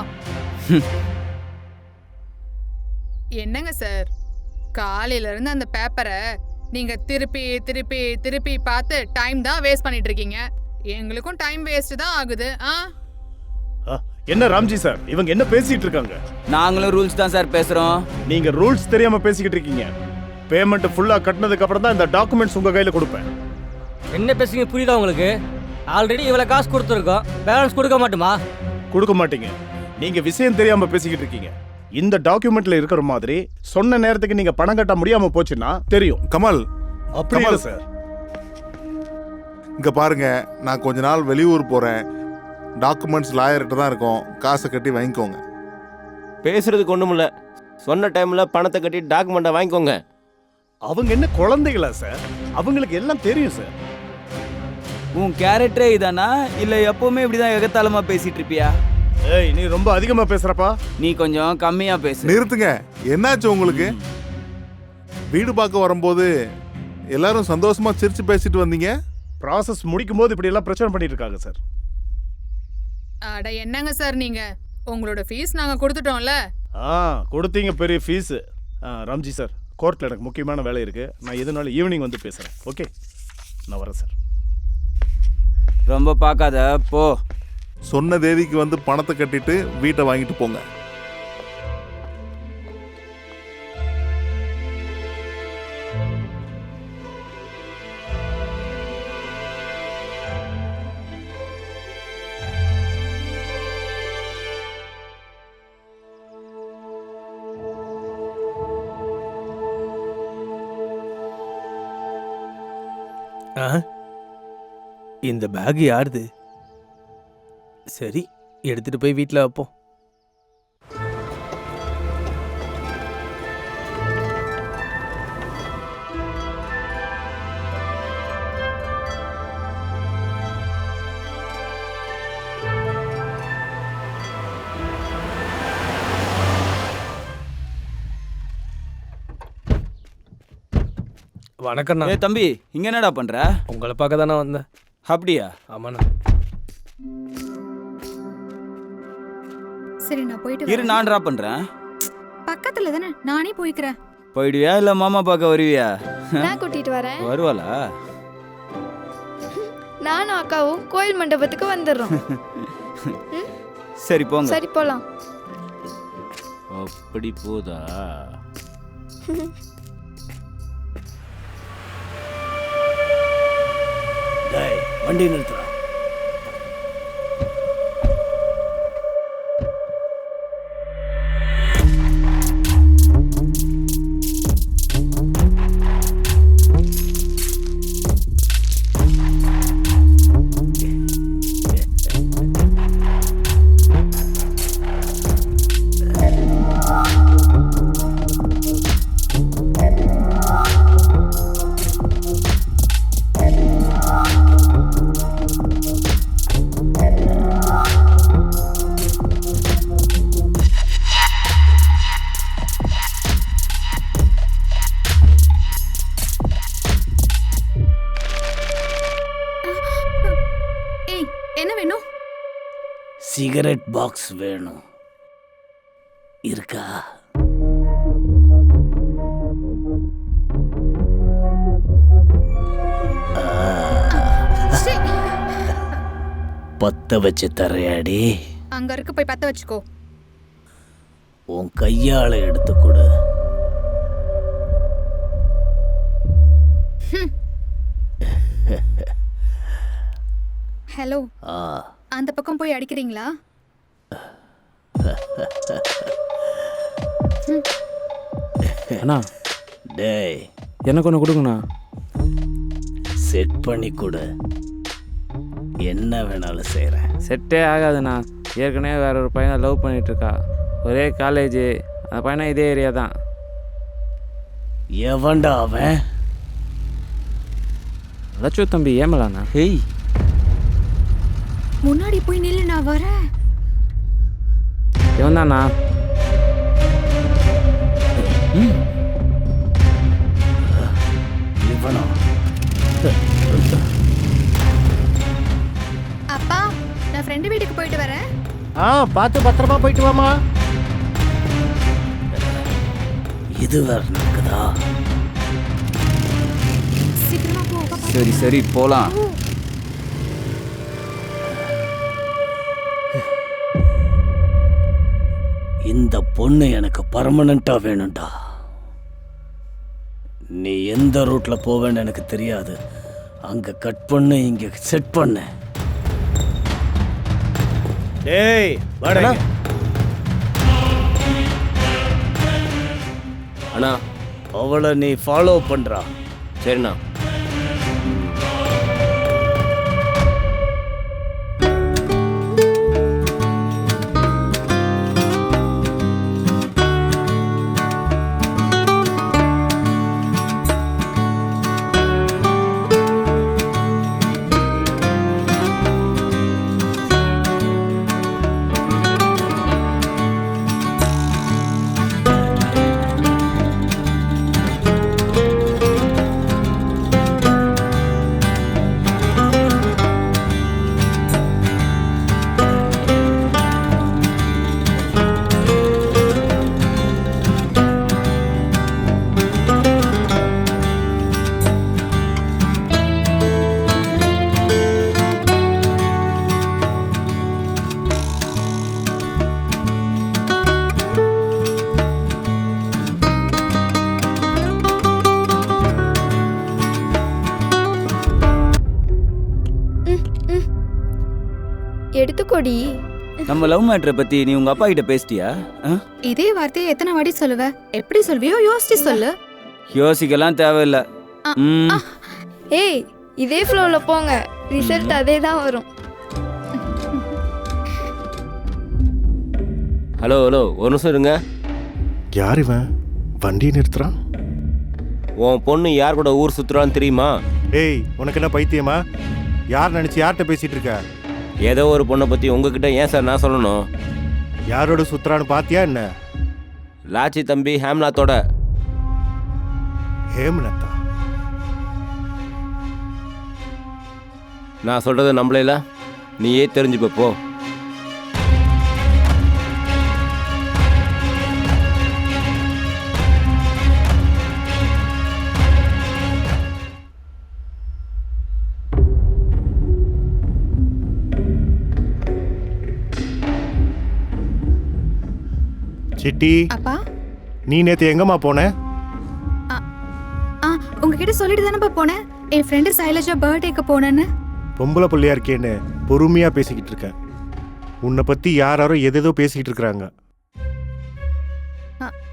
என்னங்க சார், காலையில இருந்து அந்த பேப்பரை நீங்க திருப்பி திருப்பி திருப்பி பார்த்து டைம் தான் வேஸ்ட் பண்ணிட்டு இருக்கீங்க. எங்களுக்கும் டைம் வேஸ்ட் தான் ஆகுது. என்ன ராம்ஜி சார், இவங்க என்ன பேசிட்டு இருக்காங்க? நாங்களும் ரூல்ஸ் தான் சார் பேசுறோம். நீங்க ரூல்ஸ் தெரியாம பேசிக்கிட்டு இருக்கீங்க. பேமெண்ட் ஃபுல்லா கட்டினதுக்கு அப்புறம் தான் இந்த டாக்குமெண்ட்ஸ் உங்க கையில கொடுப்பேன். என்ன பேசுறீங்க புரியுதா உங்களுக்கு? ஆல்ரெடி இவ்வளவு காசு கொடுத்துருக்கோம், பேலன்ஸ் கொடுக்க மாட்டோமா? கொடுக்க மாட்டீங்க. நீங்க விஷயம் தெரியாம பேசிக்கிட்டு இருக்கீங்க. இந்த டாக்குமெண்ட்ல இருக்கிற மாதிரி சொன்ன நேரத்துக்கு நீங்க பணம் கட்ட முடியாம போச்சுன்னா தெரியும். கமல், அப்படி இல்ல சார். இங்க பாருங்க, நான் கொஞ்ச நாள் வெளியூர் போறேன். டாக்குமெண்ட்ஸ் லாயர்கிட்ட தான் இருக்கும். காசை கட்டி வாங்கிக்கோங்க. பேசுறதுக்கு ஒண்ணும் இல்ல. சொன்ன டைம்ல பணத்தை கட்டி டாக்குமெண்ட்டை வாங்கிக்கோங்க. அவங்க என்ன குழந்தைகளா சார்? அவங்களுக்கு எல்லாம் தெரியும் சார். உன் கேரக்டரே இதானா இல்ல எப்பவுமே இப்படிதான் எகத்தாளமா பேசிட்டு இருப்பியா? ஏய், நீ ரொம்ப அதிகமா பேசுறப்பா. நீ கொஞ்சம் கம்மியா பேசு. நிறுத்துங்க. என்னாச்சு உங்களுக்கு? வீடு பார்க்க வரும்போது எல்லாரும் சந்தோஷமா சிரிச்சு பேசிட்டு வந்தீங்க. ப்ராசஸ் முடிக்கும் போது இப்படி எல்லாம் பிரச்சனை பண்ணிட்டு இருக்காங்க சார். அட என்னங்க சார் நீங்க, உங்களோட ஃபீஸ் நாங்க கொடுத்துட்டோம்ல. கொடுத்தீங்க பெரிய ஃபீஸ். ராம்ஜி சார், கோர்ட்டில் எனக்கு முக்கியமான வேலை இருக்கு. நான் எதுனாலும் ஈவினிங் வந்து பேசுறேன். ஓகே, நான் வரேன் சார். ரொம்ப பார்க்காத போ. சொன்ன தேதிக்கு வந்து பணத்தை கட்டிட்டு வீட்டை வாங்கிட்டு போங்க. இந்த பேக் யாருது? சரி, எடுத்துட்டு போய் வீட்டில் வைப்போம். வணக்கண்ணா. ஏ தம்பி, இங்க என்னடா பண்ற? உங்களை பார்க்க தானே வந்தேன். அப்படியா? ஆமாண்ணா. சரி, நான் போயிட்டு இரு, நான் டிராப் பண்றேன். பக்கத்துல தானே, நானே போய்க்கிறேன். போயிடுவியா இல்ல மாமா பார்க்க வருவியா? நான் கூட்டிட்டு வரேன். வருவாளா? நானும் அக்காவும் கோயில் மண்டபத்துக்கு வந்துடுறோம். சரி போங்க. சரி போலாம். அப்படி போதா? வண்டி நிறுத்துறா. சிகரெட் பாக்ஸ் வேணும். இருக்கா? பத்த வச்சு தரையாடி. அங்க இருக்கு, போய் பத்த வச்சுக்கோ. உன் கையால எடுத்து கொடு. ஹலோ, ஆ அந்த பக்கம் போய் அடிக்கிறீங்களா? அண்ணா டேய் எனக்கு ஒன்று கொடுங்கண்ணா. செட் பண்ணி கொடு, என்ன வேணாலும் செய்கிறேன். செட்டே ஆகாதுண்ணா. ஏற்கனவே வேற ஒரு பையனை லவ் பண்ணிட்டு இருக்கா. ஒரே காலேஜ். அந்த பையனை இதே ஏரியா தான். எவன்டா அவன்? லட்சு தம்பி ஏமலாண்ணா. ஹேய், முன்னாடி போய் நில்லு, நான் வரேன். இவன் தாண்ணா. இவனா? அப்பா, நான் ஃப்ரெண்டு வீட்டுக்கு போயிட்டு வரேன். பார்த்து பத்திரமா போயிட்டு வாமா. இது வேற நடக்குதா? சீக்கிரமா போ. அப்பா, சரி சரி போலாம். இந்த பொண்ணு எனக்கு பர்மனண்டா வேணும்டா. நீ எந்த ரூட்ல போவேன்னு எனக்கு தெரியாது. அங்க கட் பண்ணு, இங்க செட் பண்ணு. டேய் வாடா. அண்ணா அவளை நீ ஃபாலோ பண்றா. சரிண்ணா. எடுத்துக்கோடி. நம்ம லவ் மேட்டரை பத்தி நீ உங்க அப்பா கிட்ட பேசிட்டியா? இதே வார்த்தையை எத்தனை வாட்டி சொல்லுவ? எப்படி சொல்வியோ யோசிச்சு சொல்லு. யோசிக்கலாம் தேவையில்ல. ஏய், இதே ஃப்ளோல போங்க, ரிசல்ட் அதே தான் வரும். ஹலோ ஹலோ, ஒரு நிமிஷம் இருங்க. யார் இவன் வண்டியை நிறுத்துறான்? உன் பொண்ணு யார் கூட ஊர் சுற்றுறான்னு தெரியுமா? ஏய், உனக்கு என்ன பைத்தியமா? யார் நினச்சி யார்கிட்ட பேசிட்டு இருக்க? ஏதோ ஒரு பொண்ணை பற்றி உங்ககிட்ட ஏன் சார் நான் சொல்லணும்? யாரோட சுத்துறான்னு பாத்தியா என்ன? லாச்சி தம்பி ஹேம்நாத்தோட. ஹேம்நாத்தா? நான் சொல்கிறத நம்பலைல, நீயே தெரிஞ்சுப்ப போ. சிட்டி, அப்பா, நீ நேத்து எங்கம்மா போன? உங்ககிட்ட சொல்லிட்டு தானப்பா போனேன். என் ஃப்ரெண்டு சைலஜா பர்த்டேக்கு போனேன்னு. பொம்பளை பிள்ளையா இருக்கேன்னு பொறுமையா பேசிக்கிட்டு இருக்கேன். உன்னை பத்தி யாரோ எதேதோ பேசிக்கிட்டு இருக்கிறாங்க.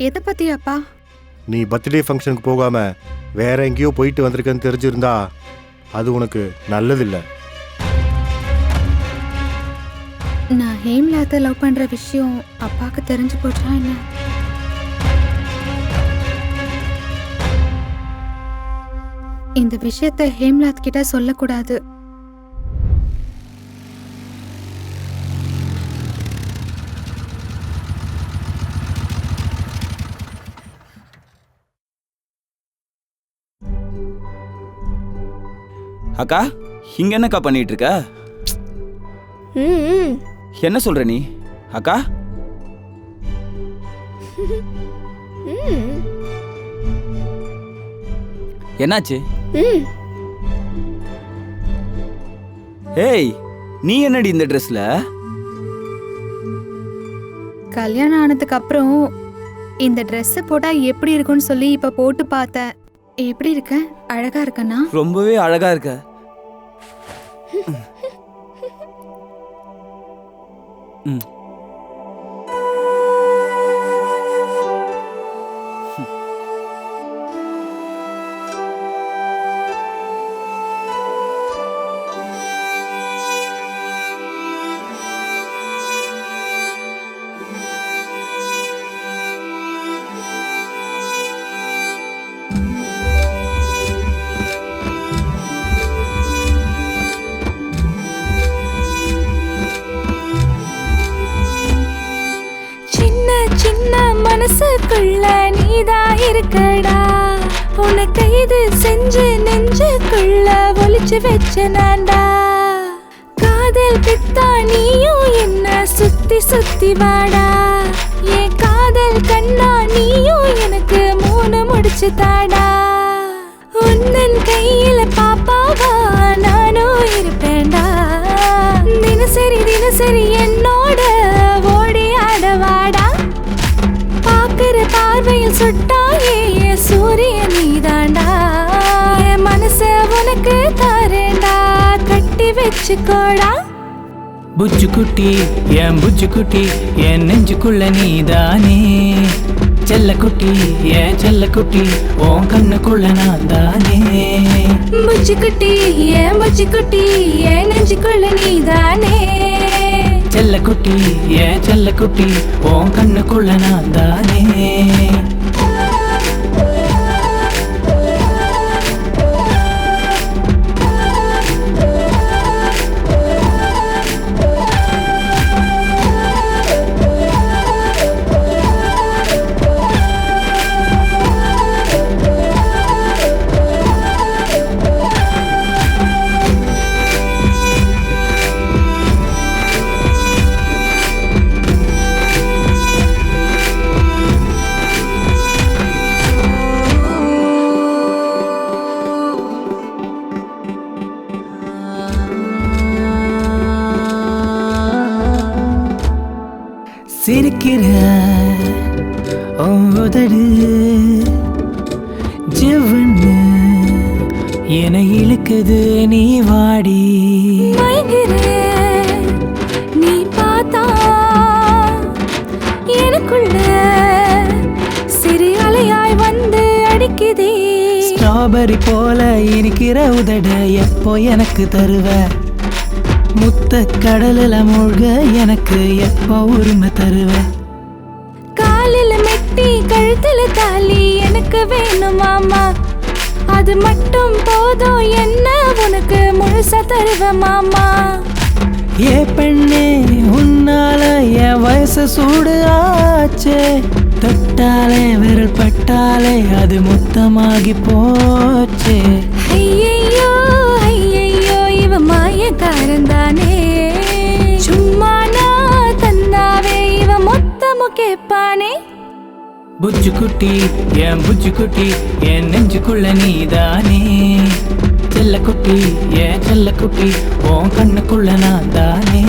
எதை பத்தி அப்பா? நீ பர்த்டே ஃபங்க்ஷனுக்கு போகாம வேற எங்கேயோ போயிட்டு வந்திருக்கன்னு தெரிஞ்சிருந்தா அது உனக்கு நல்லதில்லை. நான் ஹேம்லாத்தை லவ் பண்ற விஷயம் அப்பாவுக்கு தெரிஞ்சு போச்சா என்ன? இந்த விஷயத்தை ஹேம்லாத் கிட்ட சொல்லக்கூடாது. அக்கா, இங்க என்னக்கா பண்ணிட்டு இருக்க? என்ன சொல்ற நீ அக்கா? என்னாச்சு? ஏய், நீ என்னடி இந்த ட்ரெஸ்ல? கல்யாணம் ஆனதுக்கு அப்புறம் இந்த ட்ரெஸ் போட்டா எப்படி இருக்கும்னு சொல்லி இப்ப போட்டு பார்த்தேன். எப்படி இருக்க? அழகா இருக்கனா? ரொம்பவே அழகா இருக்க. ம். மனசுக்குள்ள நீதா இருக்கடா, உன்னை கைது செஞ்சு நெஞ்சுக்குள்ள ஒளிச்சு வச்ச நான்டா. காதல் பித்தா நீயும் என்ன சுத்தி சுத்தி வாடா, என் காதல் கண்ணா நீயும் எனக்கு 3 முடிச்சு தாடா. உன்னன் கையில பாப்பாவா நானும் இருப்பேன்டா, தினசரி தினசரி என்னோட ஓடி ஆடவாடா. பாக்குற பார்வையில் சுட்டாயே சூரிய நீதாண்டா, என் மனச உனக்கு தாரேண்டா, கட்டி வச்சுக்கோடா. புச்சு குட்டி என் புச்சு குட்டி என் நெஞ்சுக்குள்ள நீதானே, செல்ல குட்டி என் செல்ல குட்டி உன் கண்ணுக்குள்ள நான் தானே. புச்சு குட்டி என் புச்சு குட்டி என் நெஞ்சுக்குள்ள நீதானே, செல்ல குட்டி என் செல்ல குட்டி உன் கண்ணுக்குள்ள நான் தானே. சிரிக்கிற உதடு ஜிவ்வுன்னு என இழுக்குது நீ வாடி. நீ பார்த்தா எனக்குள்ள சிறு அலையாய் வந்து அடிக்குதே. ஸ்ட்ராபெரி போல இருக்கிற உதட எப்போ எனக்கு தருவ, முத்த கடலில் மூழ்க எனக்கு எப்போ உரிமை தருவ. காலில் மெட்டி கழுத்துல தாலி எனக்கு வேணுமாமா, அது மட்டும் போதும் என்ன உனக்கு முழுசா தருவ மாமா. ஏ பெண்ணே உன்னால என் வயசு சூடு ஆச்சே, தொட்டாலே விரல் பட்டாலே அது மொத்தமாகி போச்சே. ஐயையோ ஐயையோ இவ மாயக்காரன் தானே, சும்மா நான் தந்தாவே இவ மொத்தமும் கேட்பானே. புச்சு குட்டி என் புச்சு குட்டி என் நெஞ்சுக்குள்ள நீதானே, செல்ல குட்டி என் செல்ல குட்டி உன் கண்ணுக்குள்ள நான் தானே.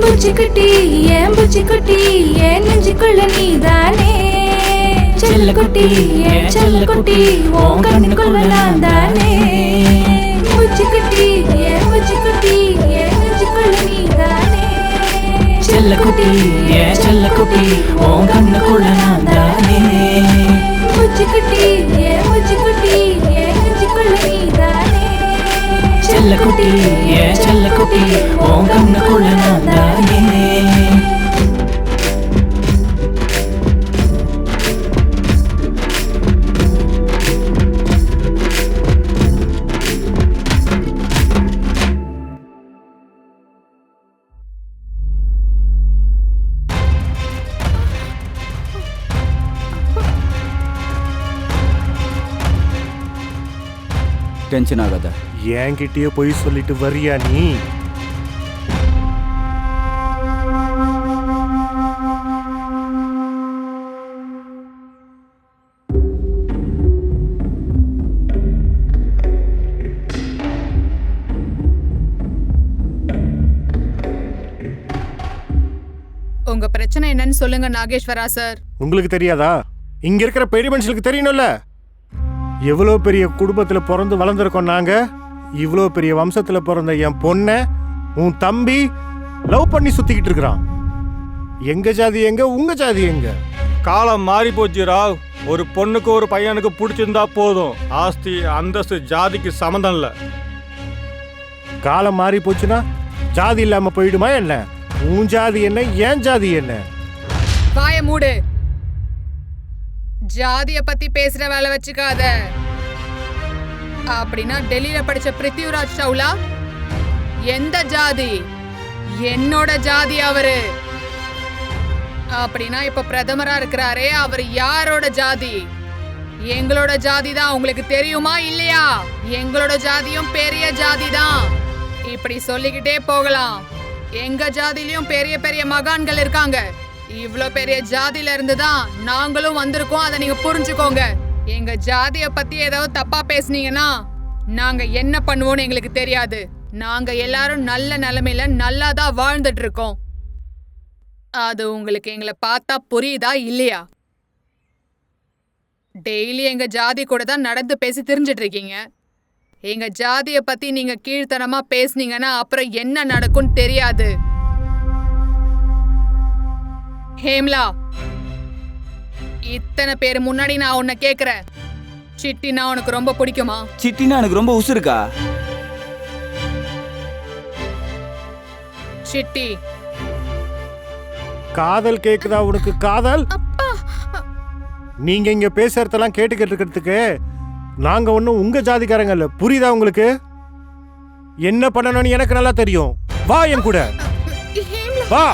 புச்சு குட்டி என் புச்சு குட்டி என் நெஞ்சுக்குள்ள நீதானே, செல்ல குட்டி என் செல்ல குட்டி உன் கண்ணுக்குள்ள நான் தானே. புச்சு குட்டி என் புச்சு குட்டி என் நெஞ்சுக்குள்ள நீதானே, செல்ல குட்டி என் செல்ல குட்டி உன் கண்ணுக்குள்ள நான் தானே. புச்சு குட்டி என் புச்சு குட்டி என் நெஞ்சுக்குள்ள நீதானே, செல்ல குட்டி என் செல்ல குட்டி உன் கண்ணுக்குள்ள நான் தானே. டென்ஷன் ஆகாத. என்கிட்டயே போய் சொல்லிட்டு வரியா நீ? உங்க பிரச்சனை என்னன்னு சொல்லுங்க நாகேஸ்வரா சார். உங்களுக்கு தெரியாதா? இங்க இருக்கிற பெரிய மனுஷனுக்கு தெரியணும்ல. எவ்வளோ பெரிய குடும்பத்துல பிறந்து வளர்ந்துருக்கோம் நாங்க. இவ்வளோ பெரிய வம்சத்துல பிறந்த என் பொண்ண உன் தம்பி லவ் பண்ணி சுத்திக்கிட்டு இருக்கிறான். எங்க ஜாதி எங்க, உங்க ஜாதி எங்க? காலம் மாறி போச்சு ராவ். ஒரு பொண்ணுக்கு ஒரு பையனுக்கு பிடிச்சிருந்தா போதும். ஆஸ்தி அந்தஸ்து ஜாதிக்கு சம்மந்தம் இல்லை. காலம் மாறி போச்சுன்னா ஜாதி இல்லாம போயிடுமா என்ன? உன் ஜாதி என்ன, ஏன் ஜாதி என்ன? வாய மூடு. ஜாதிய பத்தி பேசுற வேலை வச்சுக்காத. அப்படின்னா டெல்லியில படிச்ச பிருத்திவிராஜ் சவுலா எந்த ஜாதி? என்னோட ஜாதி அவரு. அப்படின்னா இப்ப பிரதமரா இருக்கிறாரே அவர் யாரோட ஜாதி? எங்களோட ஜாதி தான். உங்களுக்கு தெரியுமா இல்லையா? எங்களோட ஜாதியும் பெரிய ஜாதி தான். இப்படி சொல்லிக்கிட்டே போகலாம். எங்க ஜாதியிலயும் பெரிய பெரிய மகான்கள் இருக்காங்க. இவ்ளோ பெரிய ஜாதியில இருந்து தான் நாங்களும் வந்திருக்கோம். அதை நீங்க புரிஞ்சுக்கோங்க. எங்க ஜாதிய பத்தி ஏதாவது தப்பா பேசுனீங்கன்னா நாங்க என்ன பண்ணுவோம்னு எங்களுக்கு தெரியாது. நாங்க எல்லாரும் நல்ல நிலைமையில நல்லா தான் வாழ்ந்துட்டு இருக்கோம். அது உங்களுக்கு எங்களை பார்த்தா புரியுதா இல்லையா? டெய்லி எங்க ஜாதி கூட தான் நடந்து பேசி தெரிஞ்சிட்டு இருக்கீங்க. எங்க ஜாதிய பத்தி நீங்க கீழ்த்தனமா பேசுனீங்கன்னா அப்புறம் என்ன நடக்கும்னு தெரியாது. ஹேம்லா, இத்தனை பேர் முன்னாடி நான் உன்னை கேக்குறேன், சிட்டினா உனக்கு ரொம்ப பிடிக்குமா? சிட்டினா எனக்கு ரொம்ப உசுருக்கா. சிட்டி, காதல் கேக்குதா உனக்கு? காதல் நீங்க இங்க பேசுறதெல்லாம் கேட்டுக்கிட்டு இருக்கிறதுக்கு நாங்க ஒன்னும் உங்க ஜாதிக்காரங்க இல்ல. புரியுதா உங்களுக்கு? என்ன பண்ணணும்னு எனக்கு நல்லா தெரியும். வா என் கூட வா.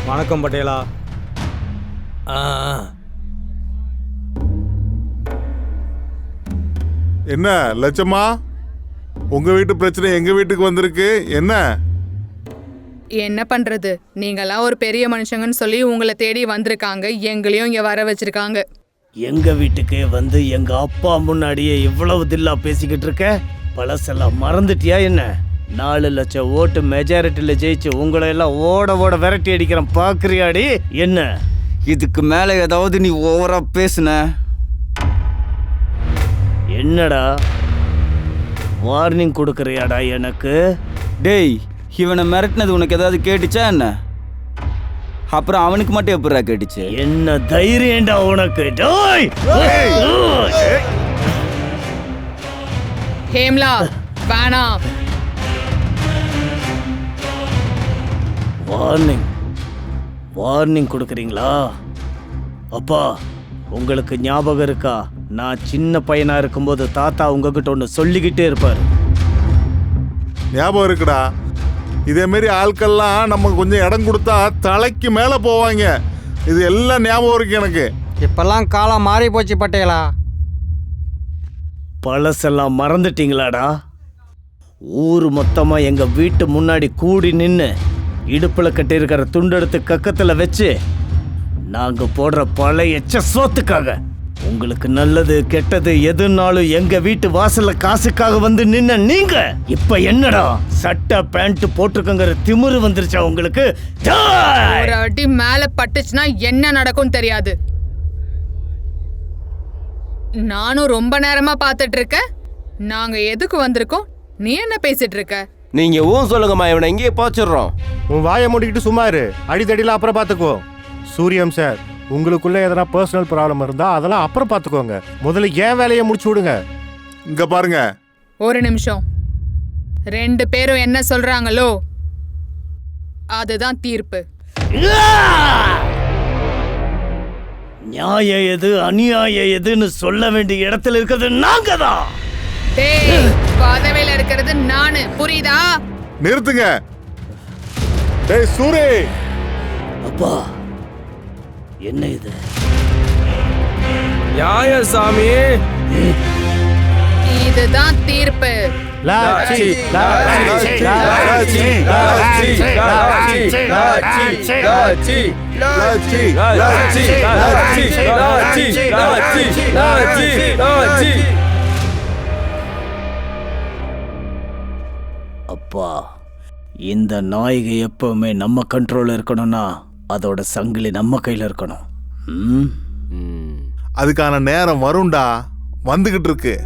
வணக்கம் பட்டேலா. என்ன லட்சமா, உங்க வீட்டு பிரச்சனை எங்க வீட்டுக்கு வந்திருக்கு? என்ன என்ன பண்றது? நீங்கெல்லாம் ஒரு பெரிய மனுஷங்கன்னு சொல்லி உங்களை தேடி வந்திருக்காங்க. எங்களையும் இங்க வர வச்சிருக்காங்க. எங்க வீட்டுக்கு வந்து எங்க அப்பா முன்னாடியே இவ்வளவு தில்லா பேசிக்கிட்டு இருக்க? பழசெல்லாம் மறந்துட்டியா என்ன? 4 லட்சம் ஓட்டு மெஜாரிட்டியில ஜெயிச்சு உங்களை எல்லாம் ஓட ஓட விரட்டி அடிக்கிறேன். பாக்குறியாடி என்ன? இதுக்கு மேல ஏதாவது நீ ஓவரா பேசுன? என்னடா வார்னிங் கொடுக்கறியாடா எனக்கு? டேய், இவனை மிரட்டினது உனக்கு ஏதாவது கேட்டுச்சா என்ன? அப்புறம் அவனுக்கு மட்டும் எப்படா கேட்டுச்சு? என்ன தைரியம்டா உனக்கு? ஹேம்லா, வேணாம். வார்னிங் கொடுக்குறீங்களா? அப்பா, உங்களுக்கு ஞாபகம் இருக்கா? நான் சின்ன பையனா இருக்கும்போது தாத்தா உங்ககிட்ட ஒன்று சொல்லிக்கிட்டே இருப்பார். ஞாபகம் இருக்குடா. இதே மாதிரி ஆட்கள்லாம் நம்ம கொஞ்சம் இடம் கொடுத்தா தலைக்கு மேல போவாங்க. இது எல்லாம் ஞாபகம் இருக்கு எனக்கு. இப்பெல்லாம் காலம் மாறி போச்சு பட்டேலா. பழசெல்லாம் மறந்துட்டீங்களாடா? ஊர் மொத்தமா எங்க வீட்டு முன்னாடி கூடி நின்று இடுப்புல கட்டியிருக்கிற துண்டெடுத்து கக்கத்துல வச்சு நாங்க போடுற பழைய சோத்துக்காக உங்களுக்கு நல்லது கெட்டது எதுனாலும் எங்க வீட்டு வாசல்ல காசுக்காக வந்து நின்ன நீங்க இப்ப என்னடா சட்டை பேண்ட் போட்டுக்கங்கிற திமிரு வந்துருச்சா உங்களுக்கு? ஒரு அடி மேல பட்டுச்சுன்னா என்ன நடக்கும் தெரியாது. நானும் ரொம்ப நேரமா பாத்துட்டு இருக்கேன். நாங்க எதுக்கு வந்திருக்கோம்? நீ என்ன பேசிட்டு இருக்க? நீங்க ஊன் சொல்லுங்கம்மா, இவனை இங்கேயே போச்சிடுறோம். உன் வாயை மூடிக்கிட்டு சும்மா இரு. அடித்தடியில் அப்புறம் பார்த்துக்கோ. சூரியம் சார், உங்களுக்குள்ள எதனா பர்சனல் ப்ராப்ளம் இருந்தா அதெல்லாம் அப்புறம் பார்த்துக்கோங்க. முதல்ல ஏன் வேலையை முடிச்சு விடுங்க. இங்க பாருங்க. ஒரு நிமிஷம். 2 பேரும் என்ன சொல்றாங்களோ அதுதான் தீர்ப்பு. நியாயம் எது அநியாயம் எதுன்னு சொல்ல வேண்டிய இடத்துல இருக்கிறது நாங்க தான். டேய், பதவியில இருக்கிறது நானு, புரியுதா? நிறுத்துங்க. டேய் சூரி. அப்பா என்ன இது? நியாயம் சாமி. இதுதான் தீர்ப்பு. லாச்சி லாச்சி லாச்சி லாச்சி லாச்சி லாச்சி லாச்சி லாச்சி லாச்சி லாச்சி லாச்சி லாச்சி லாச்சி. அப்பா, இந்த நாயகி எப்பவுமே நம்ம கண்ட்ரோல்ல இருக்கணும்னா அதோட சங்கிலி நம்ம கையில இருக்கணும். அதுக்கான நேரம் வரும்டா, வந்துகிட்டு இருக்கு.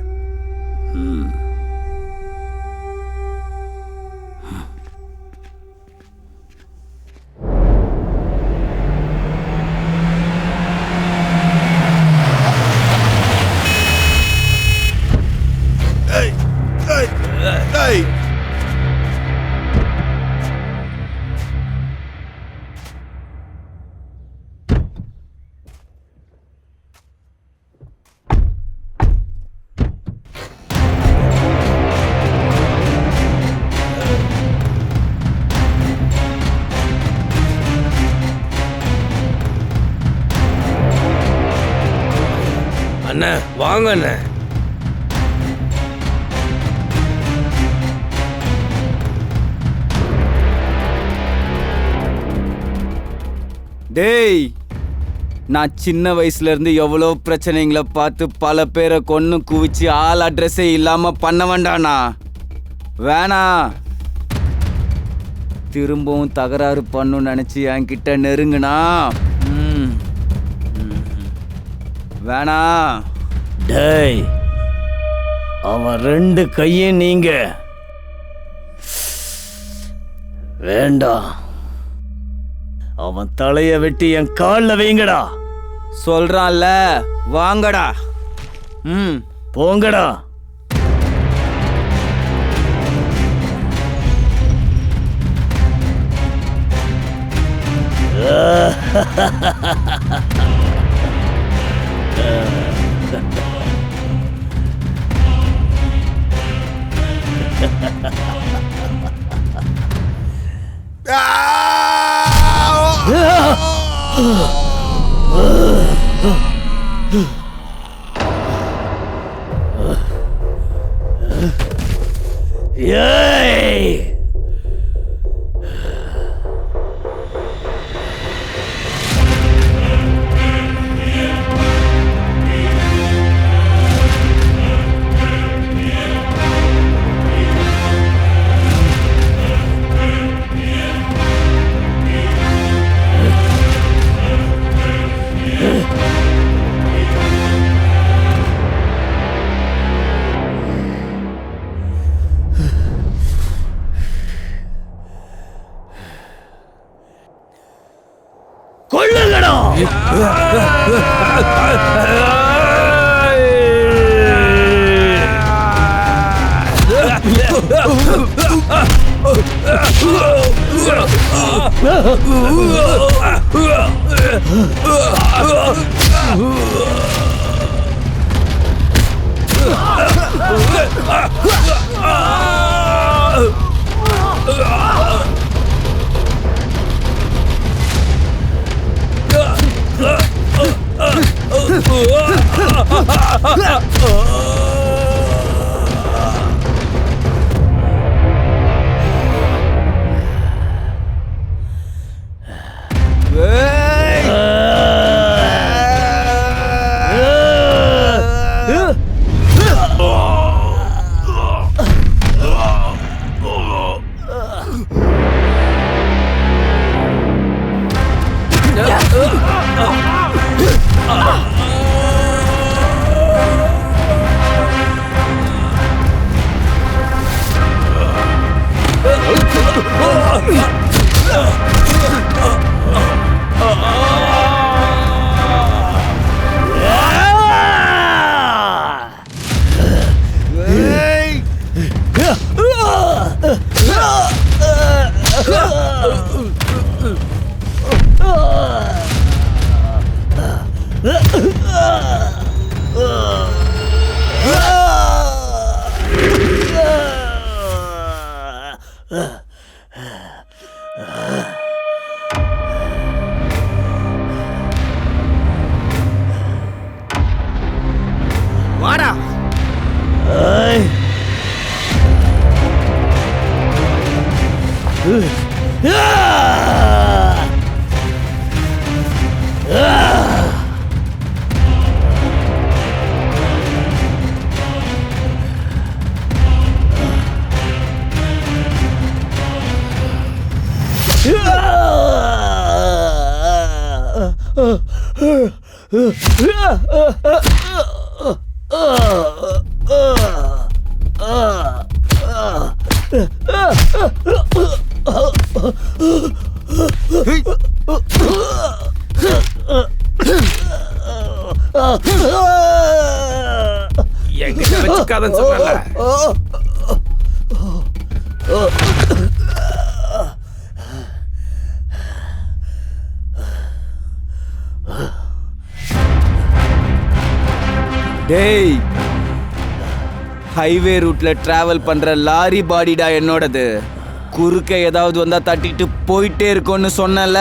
அண்ணா வாங்க அண்ணா. டேய், நான் சின்ன வயசுல இருந்து எவ்வளோ பிரச்சனைங்களை பார்த்து பல பேரை கொன்னு குவிச்சு ஆள் அட்ரஸே இல்லாம பண்ண வேண்டாண்ணா. வேணாம். திரும்பவும் தகராறு பண்ணுன்னு நினைச்சு என்கிட்ட நெருங்குனா வேணாம். டேய், அவன் ரெண்டு கையும் நீங்க வேண்டாம். அவன் தலைய வெட்டி என் கால்ல வைங்கடா. சொல்றான்ல, வாங்கடா. போங்கடா. Yay! கொள்ளுங்கடா. வாடா. என்கிட்ட வச்சுக்காதன்னு சொன்னல. டேய், ஹைவே ரூட்ல டிராவல் பண்ற லாரி பாடிடா என்னோடது. குறுக்க ஏதாவது வந்தா தட்டிட்டு போயிட்டே இருக்கும்னு சொன்னல.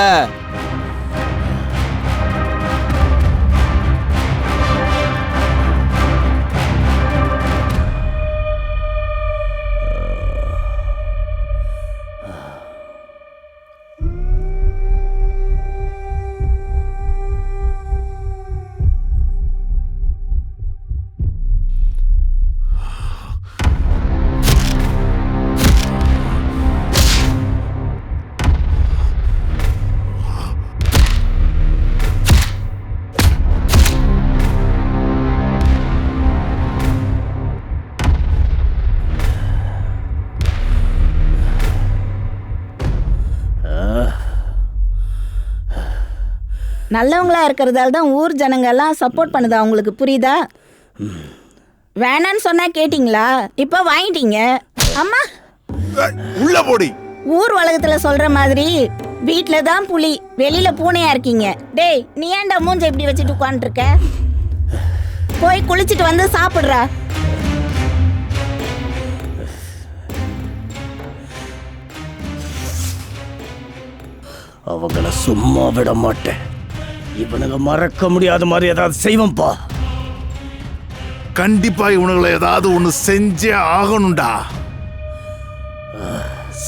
நல்லவங்களா இருக்கிறதால தான் ஊர் ஜனங்க எல்லாம் சப்போர்ட் பண்ணுதா உங்களுக்கு, புரியுதா? வேணான்னு சொன்னா கேட்டிங்களா? இப்போ வாங்கிட்டீங்க. அம்மா உள்ள போடி. ஊர் உலகத்துல சொல்ற மாதிரி வீட்ல தான் புலி, வெளியில பூனையா இருக்கீங்க. டேய், நீ ஏன்டா மூஞ்ச இப்படி வச்சுட்டு உட்காந்துருக்க? போய் குளிச்சுட்டு வந்து சாப்பிடுறா. அவங்கள சும்மா விட மாட்டேன். இவனுங்க மறக்க முடியாத மாதிரி ஏதாவது செய்வோம்ப்பா. கண்டிப்பா இவனுங்களை ஏதாவது ஒண்ணு செஞ்சே ஆகணும்டா.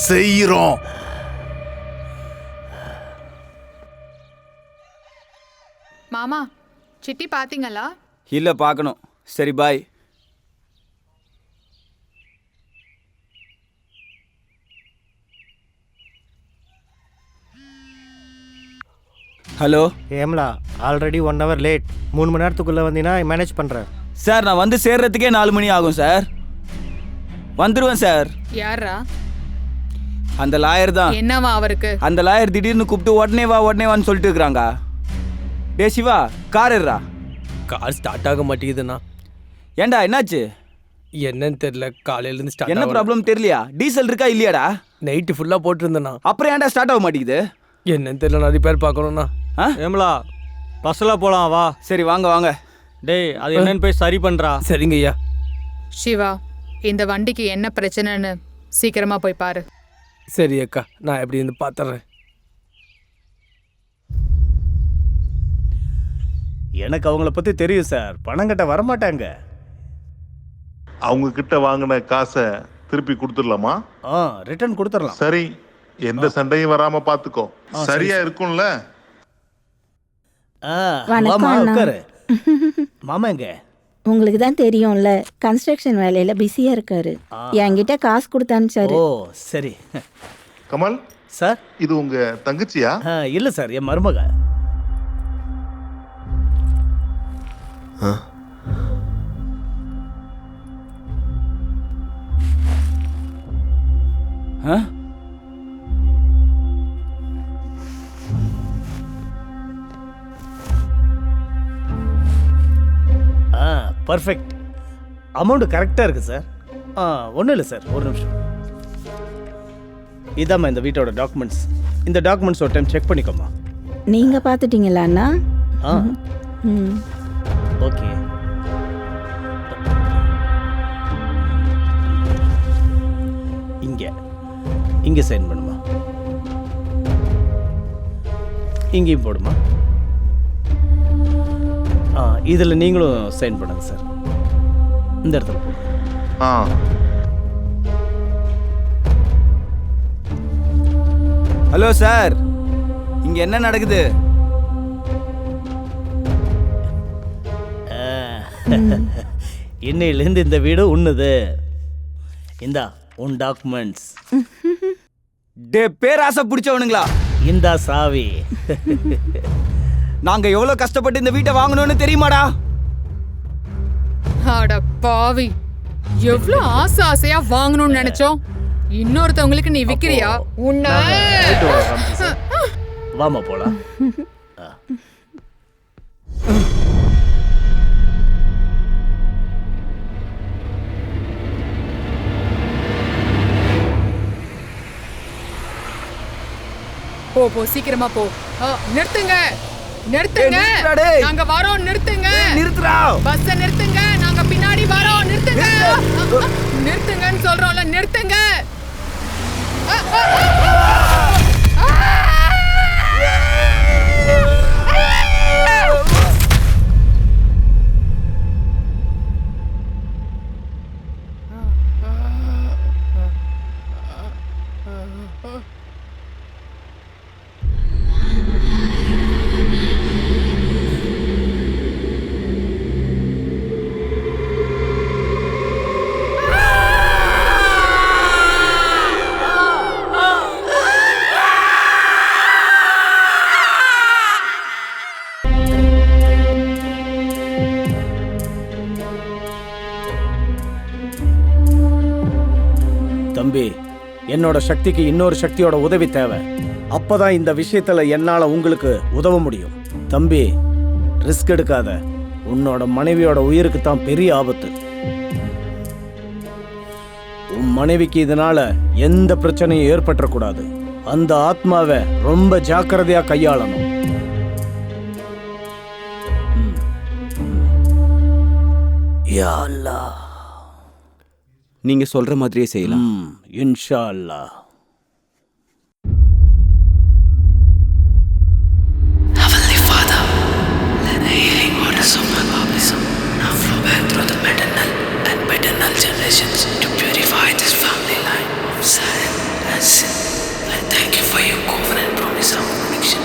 செய்யறோம். மாமா, சிட்டி பாத்தீங்களா? இல்ல, பார்க்கணும். சரி, பாய். ஹலோ ஏம்லா, ஆல்ரெடி 1 hour லேட். 3 மணி நேரத்துக்குள்ளே வந்தீங்கன்னா மேனேஜ் பண்ணுறேன். சார், நான் வந்து சேர்றதுக்கே 4 மணி ஆகும் சார். வந்துடுவேன் சார். யாரா? அந்த லாயர் தான். என்னவா அவருக்கு? அந்த லாயர் திடீர்னு கூப்பிட்டு உடனே வான்னு சொல்லிட்டு இருக்கிறாங்க. டே சிவா, கார் ஏறா. கார் ஸ்டார்ட் ஆக மாட்டேங்குதுண்ணா. ஏண்டா, என்னாச்சு? என்னன்னு தெரியல, காலையில இருந்து ஸ்டார்ட். என்ன ப்ராப்ளம் தெரியலையா? டீசல் இருக்கா இல்லையாடா? நைட்டு ஃபுல்லா போட்டுருந்தேண்ணா. அப்புறம் ஏன்டா ஸ்டார்ட் ஆக மாட்டேங்குது? என்னன்னு தெரியல, நான் ரிப்பேர் பார்க்கணும்ண்ணா. ஏம்லா, பஸ்ஸில் போகலாம் வா. சரி, வாங்க வாங்க. டேய், அது என்னன்னு போய் சரி பண்ணுறா. சரிங்க ஐயா. சிவா, இந்த வண்டிக்கு என்ன பிரச்சனைன்னு சீக்கிரமா போய் பாரு. சரி அக்கா, நான் எப்படி இருந்து பார்த்துறேன். எனக்கு அவங்கள பற்றி தெரியும் சார். பணம் கட்ட வரமாட்டாங்க. அவங்க கிட்ட வாங்கின காசை திருப்பி கொடுத்துடலாமா? ரிட்டர்ன் கொடுத்துடலாம். சரி, எந்த சண்டையும் வராம பாத்துக்கோ. சரியா இருக்கும்ல? வணக்கம் அண்ணா. உட்காரு. மாமா எங்க? உங்களுக்கு தான் தெரியும்ல, கன்ஸ்ட்ரக்ஷன் வேலையில பிஸியா இருக்காரு. என்கிட்ட காசு கொடுத்து அனுப்பிச்சாரு. ஓ சரி. கமல் சார், இது உங்க தங்கச்சியா? இல்ல சார், என் மருமக. பர்ஃபெக்ட். அமௌண்ட் கரெக்டாக இருக்குது சார். ஒன்றும் இல்லை சார், ஒரு நிமிஷம். இதாம்மா இந்த வீட்டோட டாக்குமெண்ட்ஸ். இந்த டாக்குமெண்ட்ஸ் ஒரு டைம் செக் பண்ணிக்கோமா. நீங்க பார்த்துட்டீங்களா அண்ணா? ஆ ம். ஓகே. இங்க சைன் பண்ணுமா, இங்கேயும் போடுமா. இதில் நீங்களும் சைன் பண்ணுங்க சார். இந்த இடத்துல போடுங்க. ஹலோ சார், இங்க என்ன நடக்குது? இன்னையிலேருந்து இந்த வீடு உண்ணுது. இந்தா உன் டாக்குமெண்ட்ஸ். டே பேராசை பிடிச்சவனுங்களா, இந்தா சாவி. நாங்க எவ்வளவு கஷ்டப்பட்டு இந்த வீட்டை வாங்கணும்னு தெரியுமாடா? அட பாவி, எவ்வளவு ஆசையா வாங்கணும்னு நினைச்சோம். இன்னொருத்தவங்களுக்கு நீ விக்கிறியா? உன்ன வாமா போலாம். போ போ, சீக்கிரமா போ. நிறுத்துங்க நிறுத்துங்க, நாங்க வரோம். நிறுத்துங்க, நிறுத்துறா. பஸ் நிறுத்துங்க, நாங்க பின்னாடி வரோம். நிறுத்துங்க, நிறுத்துங்கன்னு சொல்றோம்ல, நிறுத்துங்க. தம்பி, என்னோட சக்திக்கு இன்னொரு சக்தியோட உதவி தேவை. அப்பதான் இந்த விஷயத்துல என்னால உங்களுக்கு உதவ முடியும். தம்பி, ரிஸ்க் எடுக்காத. உன்னோட மனைவியோட உயிருக்கு தான் பெரிய ஆபத்து. உன் மனைவிக்கு இதனால எந்த பிரச்சனையும் ஏற்பட்டக்கூடாது. அந்த ஆத்மாவை ரொம்ப ஜாக்கிரதையா கையாளணும். யா அல்லாஹ், நீங்க சொல்ற மாதிரியே செய்யலாம். இன்ஷா அல்லாஹ். Heavenly Father, let the healing waters of my baptism now flow back through the maternal and paternal generations to purify this family line of sin and sin. I thank you for your covenant promise of connection.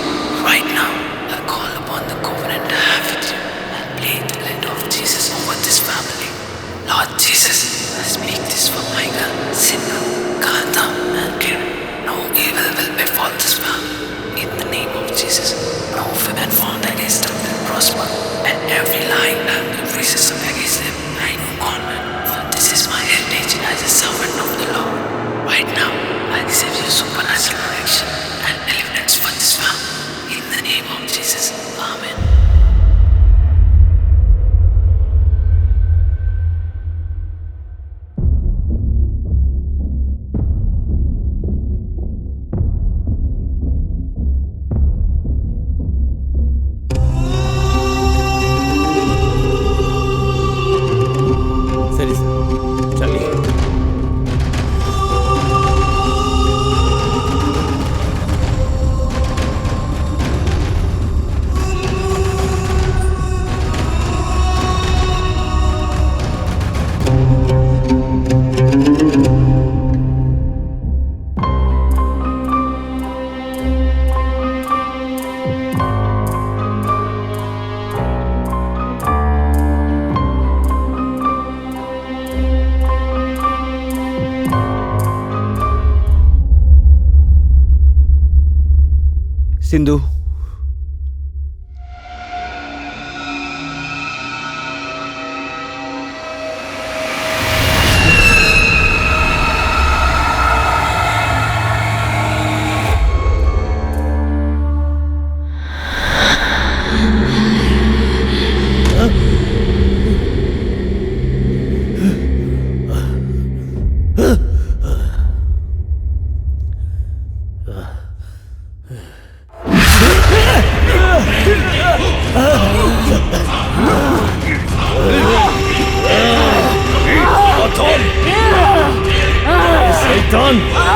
Right now, I call upon the covenant to have with you and plead the blood of Jesus over this family. Lord Jesus, I speak this for Michael, Sidhu, Kanta and Kiran. No evil will befall this family. In the name of Jesus, no weapon formed against them will prosper, and every lying tongue that raises up against them, I know convert. For this is my heritage as a servant of the Lord. Right now, I accept your supernatural protection and deliverance for this family. In the name of Jesus, Amen. சரி sir, சலி. சிந்து, சைத்தான்!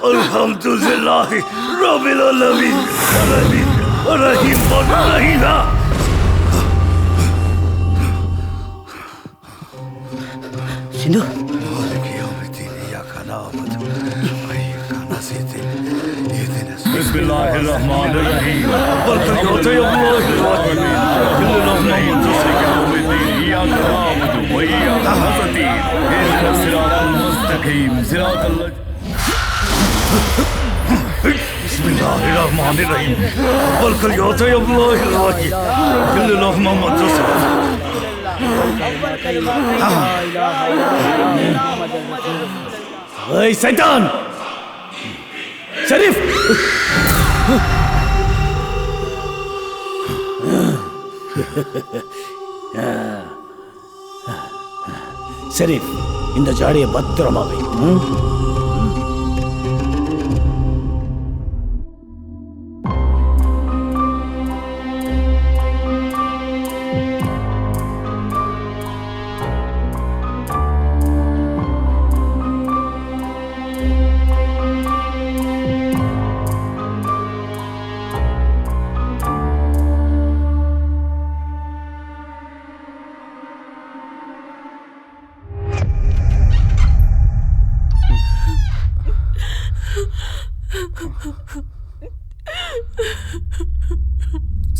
Alhamdulillah Rabbil Alamin Rahim Rahim சிந்து Bismillahirrahmanirrahim Barkatu ya Allah إياك نعبد وإياك نستعين اهدنا الصراط المستقيم صراط الله بسم الله الرحمن الرحيم والكليات يا الله الواحد كل الله محمد رسول Hey Satan! Sharif! Sharif இந்த ஜாடியை பத்திரமா வை.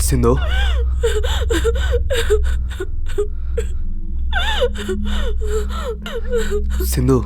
சிந்து சிந்து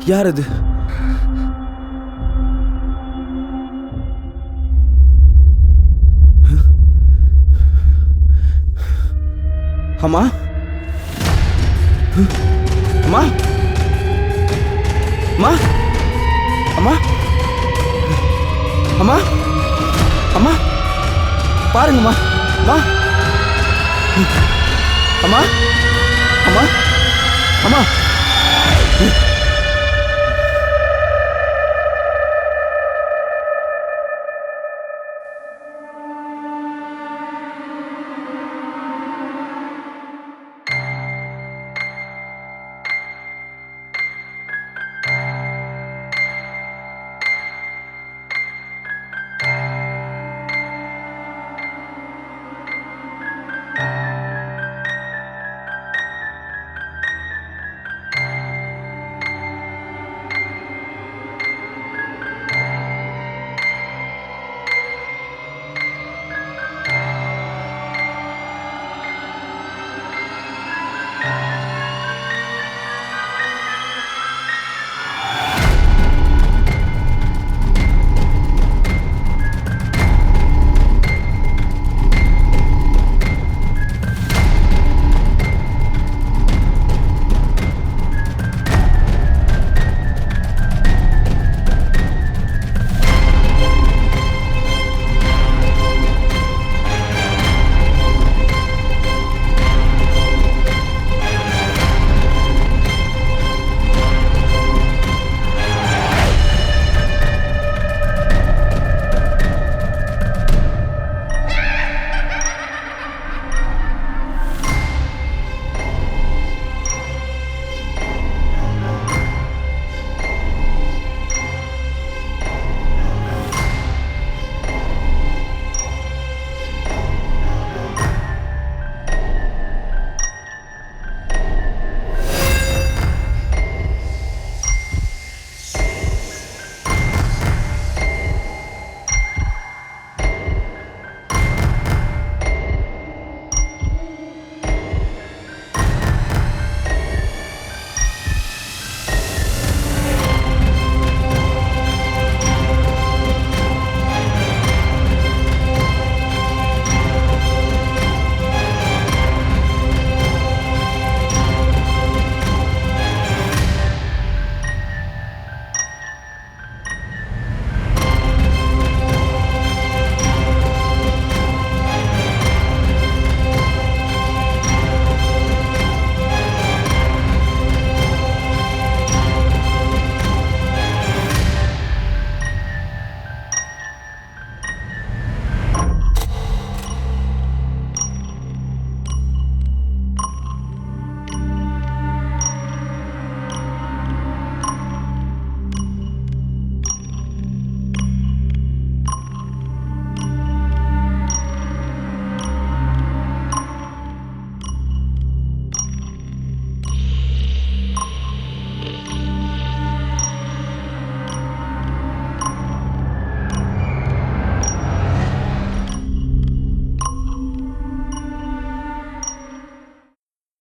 யார் அது? அம்மா அம்மா அம்மா அம்மா அம்மா அம்மா பாருங்கம்மா அம்மா அம்மா அம்மா அம்மா